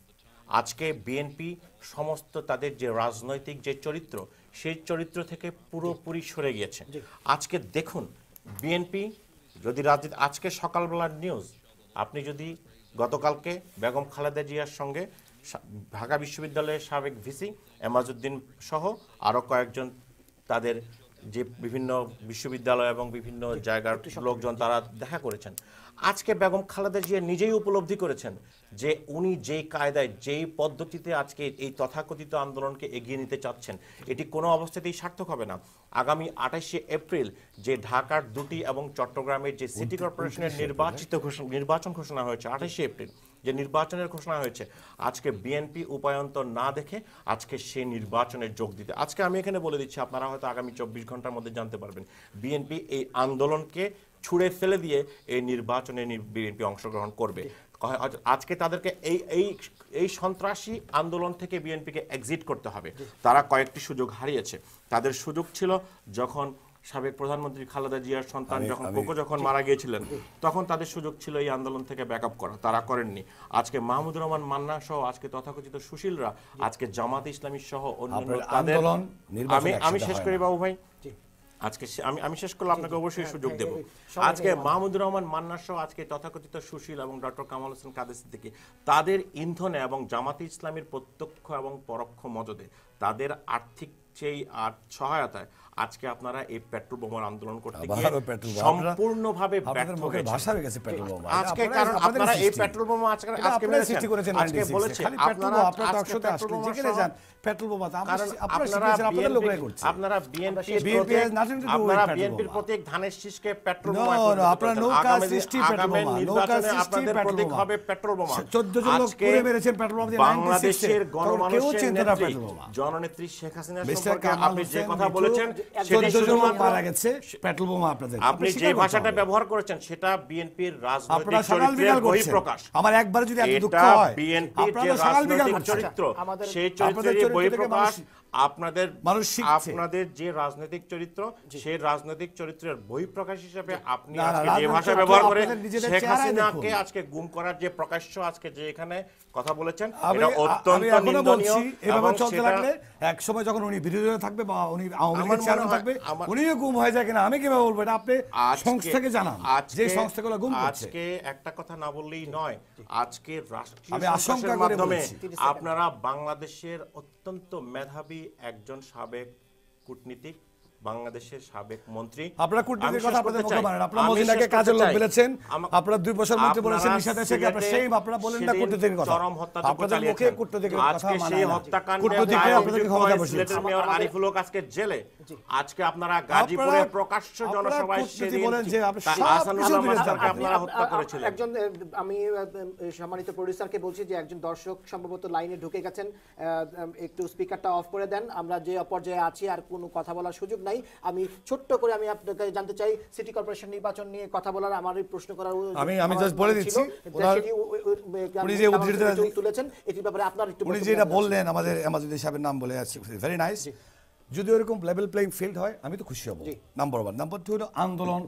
[SPEAKER 3] আজকে বিএনপি সমস্ত তাদের যে রাজনৈতিক যে চরিত্র, সেই চরিত্র থেকে পুরোপুরি সরে গিয়েছে। আজকে দেখুন বিএনপি যদি রাজনীতি, আজকে সকালবেলার নিউজ, আপনি যদি গতকালকে বেগম খালেদা জিয়ার সঙ্গে ঢাকা বিশ্ববিদ্যালয়ের সাবেক ভিসি এমাজউদ্দিন সহ আরও কয়েকজন তাদের যে বিভিন্ন বিশ্ববিদ্যালয় এবং বিভিন্ন জায়গার লোকজন তারা দেখা করেছেন। আজকে বেগম খালেদা জিয়া নিজেই উপলব্ধি করেছেন যে উনি যেই কায়দায়, যেই পদ্ধতিতে আজকে এই তথাকথিত আন্দোলনকে এগিয়ে নিতে চাচ্ছেন, এটি কোনো অবস্থাতেই সার্থক হবে না। আগামী 28শে এপ্রিল যে ঢাকার 2টি এবং চট্টগ্রামের যে সিটি কর্পোরেশনের নির্বাচন ঘোষণা হয়েছে 28শে এপ্রিল, যে নির্বাচনের ঘোষণা হয়েছে, আজকে বিএনপি উপায়ন্তর না দেখে আজকে সেই নির্বাচনে যোগ দিতে, আজকে আমি এখানে বলে দিচ্ছি, আপনারা হয়তো আগামী 24 ঘন্টার মধ্যে জানতে পারবেন, বিএনপি এই আন্দোলনকে ছুঁড়ে ফেলে দিয়ে এই নির্বাচনে বিএনপি অংশগ্রহণ করবে। আজকে তাদেরকে এই সন্ত্রাসী আন্দোলন থেকে বিএনপিকে এক্সিট করতে হবে। তারা কয়েকটি সুযোগ হারিয়েছে। তাদের সুযোগ ছিল যখন সাবেক প্রধানমন্ত্রী খালেদা জিয়ার সন্তান যখন মারা গিয়েছিলেন, তখন তাদের সুযোগ ছিল এই আন্দোলন থেকে ব্যাকআপ করা, তারা করেননি। আজকে মাহমুদুর রহমান মান্না সহ আজকে তথাকথিত সুশীলরা আজকে জামাত ইসলামী সহ অন্যান্য তাদের, আমি শেষ করি বাবু ভাই, আজকে আমি শেষ করলে আপনাকে অবশ্যই সুযোগ দেব। আজকে মাহমুদুর রহমান মান্না সহ আজকে তথাকথিত সুশীল এবং ডক্টর কামাল হোসেন কাদের সিদ্দিকী তাদের ইন্ধনে এবং জামাতে ইসলামীর প্রত্যক্ষ এবং পরোক্ষ মদদে, তাদের আর্থিক সেই সহায়তায় আজকে আপনারা এই পেট্রোল বোমার আন্দোলন করতে গিয়ে সম্পূর্ণভাবে ব্যর্থ হয়েছে আজকে। কারণ আপনারা এই পেট্রোল বোমা আজকে বলেছে আপনারা বিএনপির প্রতীক ধানের শীষকে পেট্রোল বোমা, আপনাদের প্রতীক হবে পেট্রোল বোমা। বাংলাদেশের গণমানুষের নেত্রী জননেত্রী শেখ হাসিনা সম্পর্কে আপনি যে কথা বলেছেন, আপনি যে ভাষাটা ব্যবহার করেছেন সেটা বিএনপির রাজনৈতিক চরিত্রের বহিঃপ্রকাশ।
[SPEAKER 12] আমার একবার যদি এত দুঃখ হয়,
[SPEAKER 3] বিএনপির যে রাজনৈতিক চরিত্র, সেই চরিত্রের বহিঃপ্রকাশ। আপনাদের যে রাজনৈতিক চরিত্র, সেই রাজনৈতিক চরিত্রের বহিঃপ্রকাশ হিসেবে আপনি আজকে যে ভাষা ব্যবহার করে শেখ হাসিনাকে আজকে গুম করার যে প্রকাশ্য আজকে যে এখানে কথা বলেছেন, এটা অত্যন্ত নিন্দনীয়।
[SPEAKER 12] এভাবে চলতে লাগলে এক সময় যখন উনি বিরোধীরা থাকবে বা উনি আওয়ামী লীগের চেয়ারম্যান থাকবে, উনিও গুম হয়ে যায় কিনা আমি কিভাবে বলবো? এটা আপনি সংস্থাকে জানান, যে সংস্থাগুলো গুম করছে।
[SPEAKER 3] আজকে একটা কথা না বললেই নয়, আজকে রাষ্ট্রীয় সরকারের মাধ্যমে আপনারা বাংলাদেশের অত্যন্ত মেধাবী একজন সাবেক কূটনীতিক, বাংলাদেশের সাবেক মন্ত্রী,
[SPEAKER 12] আপনারা কূটনীতির কথা আপনাদের মুখে মানেন, আপনারা মজিনাকে কাজের লোক বলেছেন, আপনারা 2 বছর মন্ত্রী বলেছেন, নিশাত এসেকে আপনারা সেই আপনারা বলেন না কূটনীতির কথা,
[SPEAKER 3] চরম হত্যাযজ্ঞ
[SPEAKER 12] আপনাদের মুখে কূটনীতির কথা
[SPEAKER 3] আজকে সেই হত্যাকাণ্ডে আপনাদের ক্ষমতা বসিয়েছে সিলেটের মেয়র আরিফুল হক আজকে জেলে। আজকে আপনারা গাজীপুরে প্রকাশ্য জনসভায় সেদিন
[SPEAKER 12] বলেন যে
[SPEAKER 3] আহসানুল্লাহ মাস্টারকে আপনারা হত্যা করেছিলেন।
[SPEAKER 1] একজন আমি সম্মানিত প্রোডিউসারকে বলছি যে একজন দর্শক সম্ভবত লাইনে ঢুকে গেছেন, একটু স্পিকারটা অফ করে দেন। আমরা যে পর্যায়ে আছি আর কোনো কথা বলার সুযোগ নাই। আমি ছোট্ট করে আমি আপনাকে জানতে চাই, সিটি কর্পোরেশন নির্বাচন নিয়ে কথা বলার আমার প্রশ্ন করার
[SPEAKER 12] আমি জাস্ট বলে দিচ্ছি, উনি যে উদ্ধৃতি
[SPEAKER 1] তুলেছেন এটির ব্যাপারে আপনার একটু
[SPEAKER 12] উনি যেটা বললেন, আমাদের এমাজুদ্দিন সাহেবের নাম বলে আছে, ভেরি নাইস। যদি এরকম লেভেল প্লেইং ফিল্ড হয় আমি তো খুশি হব, নাম্বার 1। নাম্বার 2 হলো আন্দোলন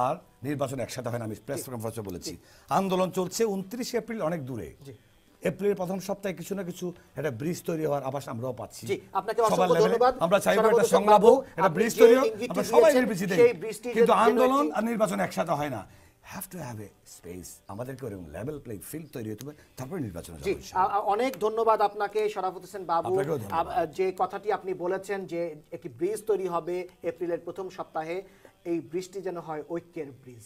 [SPEAKER 12] আর নির্বাচন একসাথে হয় না। আমি প্রেস কনফারেন্সে বলেছি আন্দোলন চলছে 29 এপ্রিল, অনেক দূরে। এপ্রিলের প্রথম সপ্তাহে কিছু না কিছু একটা ব্রিজ তৈরি হওয়ার আভাস আমরাও পাচ্ছি। আমরা চাইবো একটা সংলাপ হোক, একটা ব্রিজ তৈরি হোক, আমরা সবাই কিন্তু আন্দোলন আর নির্বাচন একসাথে হয় না। have to have a space, আমাদেরকে ওরকম লেভেল প্লেইং ফিল্ড তৈরি হতে হবে, তারপরে নির্বাচন হবে।
[SPEAKER 1] অনেক ধন্যবাদ আপনাকে শরাফত হোসেন বাবু, যে কথাটি আপনি বলেছেন যে একটি ব্রিজ তৈরি হবে এপ্রিলের প্রথম সপ্তাহে। এই ব্রিজটি যেন হয় ঐক্যের ব্রিজ,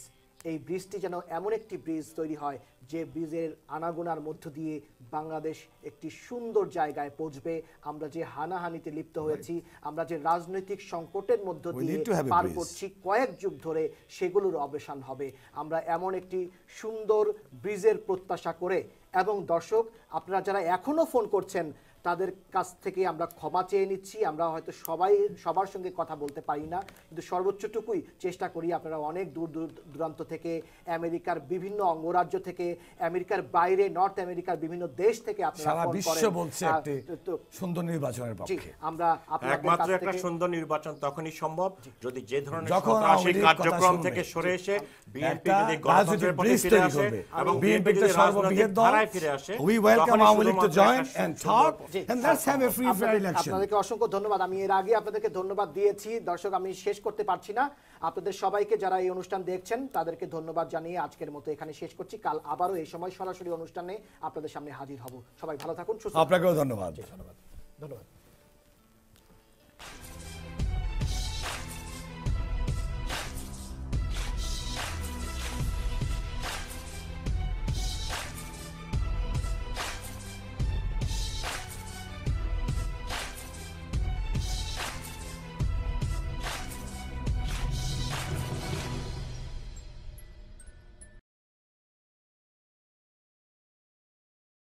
[SPEAKER 1] এই ব্রিজটি যেন এমন একটি ব্রিজ তৈরি হয় যে ব্রিজের আনাগোনার মধ্য দিয়ে বাংলাদেশ একটি সুন্দর জায়গায় পৌঁছবে। আমরা যে হানাহানিতে লিপ্ত হয়েছি, আমরা যে রাজনৈতিক সংকটের মধ্য দিয়ে পার করছি কয়েক যুগ ধরে, সেগুলোর অবসান হবে। আমরা এমন একটি সুন্দর ব্রিজের প্রত্যাশা করে, এবং দর্শক আপনারা যারা এখনো ফোন করছেন তাদের কাছ থেকে আমরা ক্ষমা চেয়ে নিচ্ছি। আমরা হয়তো সবার সঙ্গে কথা বলতে পারি না, কিন্তু সর্বোচ্চটুকুই চেষ্টা করি। আপনারা অনেক দূর দূরান্ত থেকে, আমেরিকার বিভিন্ন অঙ্গরাজ্য থেকে, আমেরিকার বাইরে, নর্থ আমেরিকার বিভিন্ন দেশ থেকে আপনারা ফোন করেন।
[SPEAKER 12] বলছে একটি সুন্দর নির্বাচনের পক্ষে।
[SPEAKER 1] আমরা
[SPEAKER 3] একমাত্র একটা সুন্দর নির্বাচন তখনই সম্ভব যদি যে ধরনের সন্ত্রাসী কার্যক্রম থেকে সরে এসে বিএনপি যদি গণতন্ত্রের পথে ফিরে আসে এবং বিএনপি যদি রাজনৈতিক ধারায় ফিরে আসে।
[SPEAKER 12] We welcome Awami League to join and talk. And let's have a free fair election.
[SPEAKER 1] আপনাদেরকে অসংখ্য ধন্যবাদ। আমি এর আগে আপনাদেরকে ধন্যবাদ দিয়েছি। দর্শক, আমি শেষ করতে পারছি না। আপনাদের সবাইকে যারা এই অনুষ্ঠান দেখছেন তাদেরকে ধন্যবাদ জানিয়ে আজকের মতো এখানে শেষ করছি। কাল আবারও এই সময় সরাসরি অনুষ্ঠানে আপনাদের সামনে হাজির হব। সবাই ভালো থাকুন, সুস্থ থাকুন।
[SPEAKER 12] আপনাকেও ধন্যবাদ।
[SPEAKER 1] ধন্যবাদ।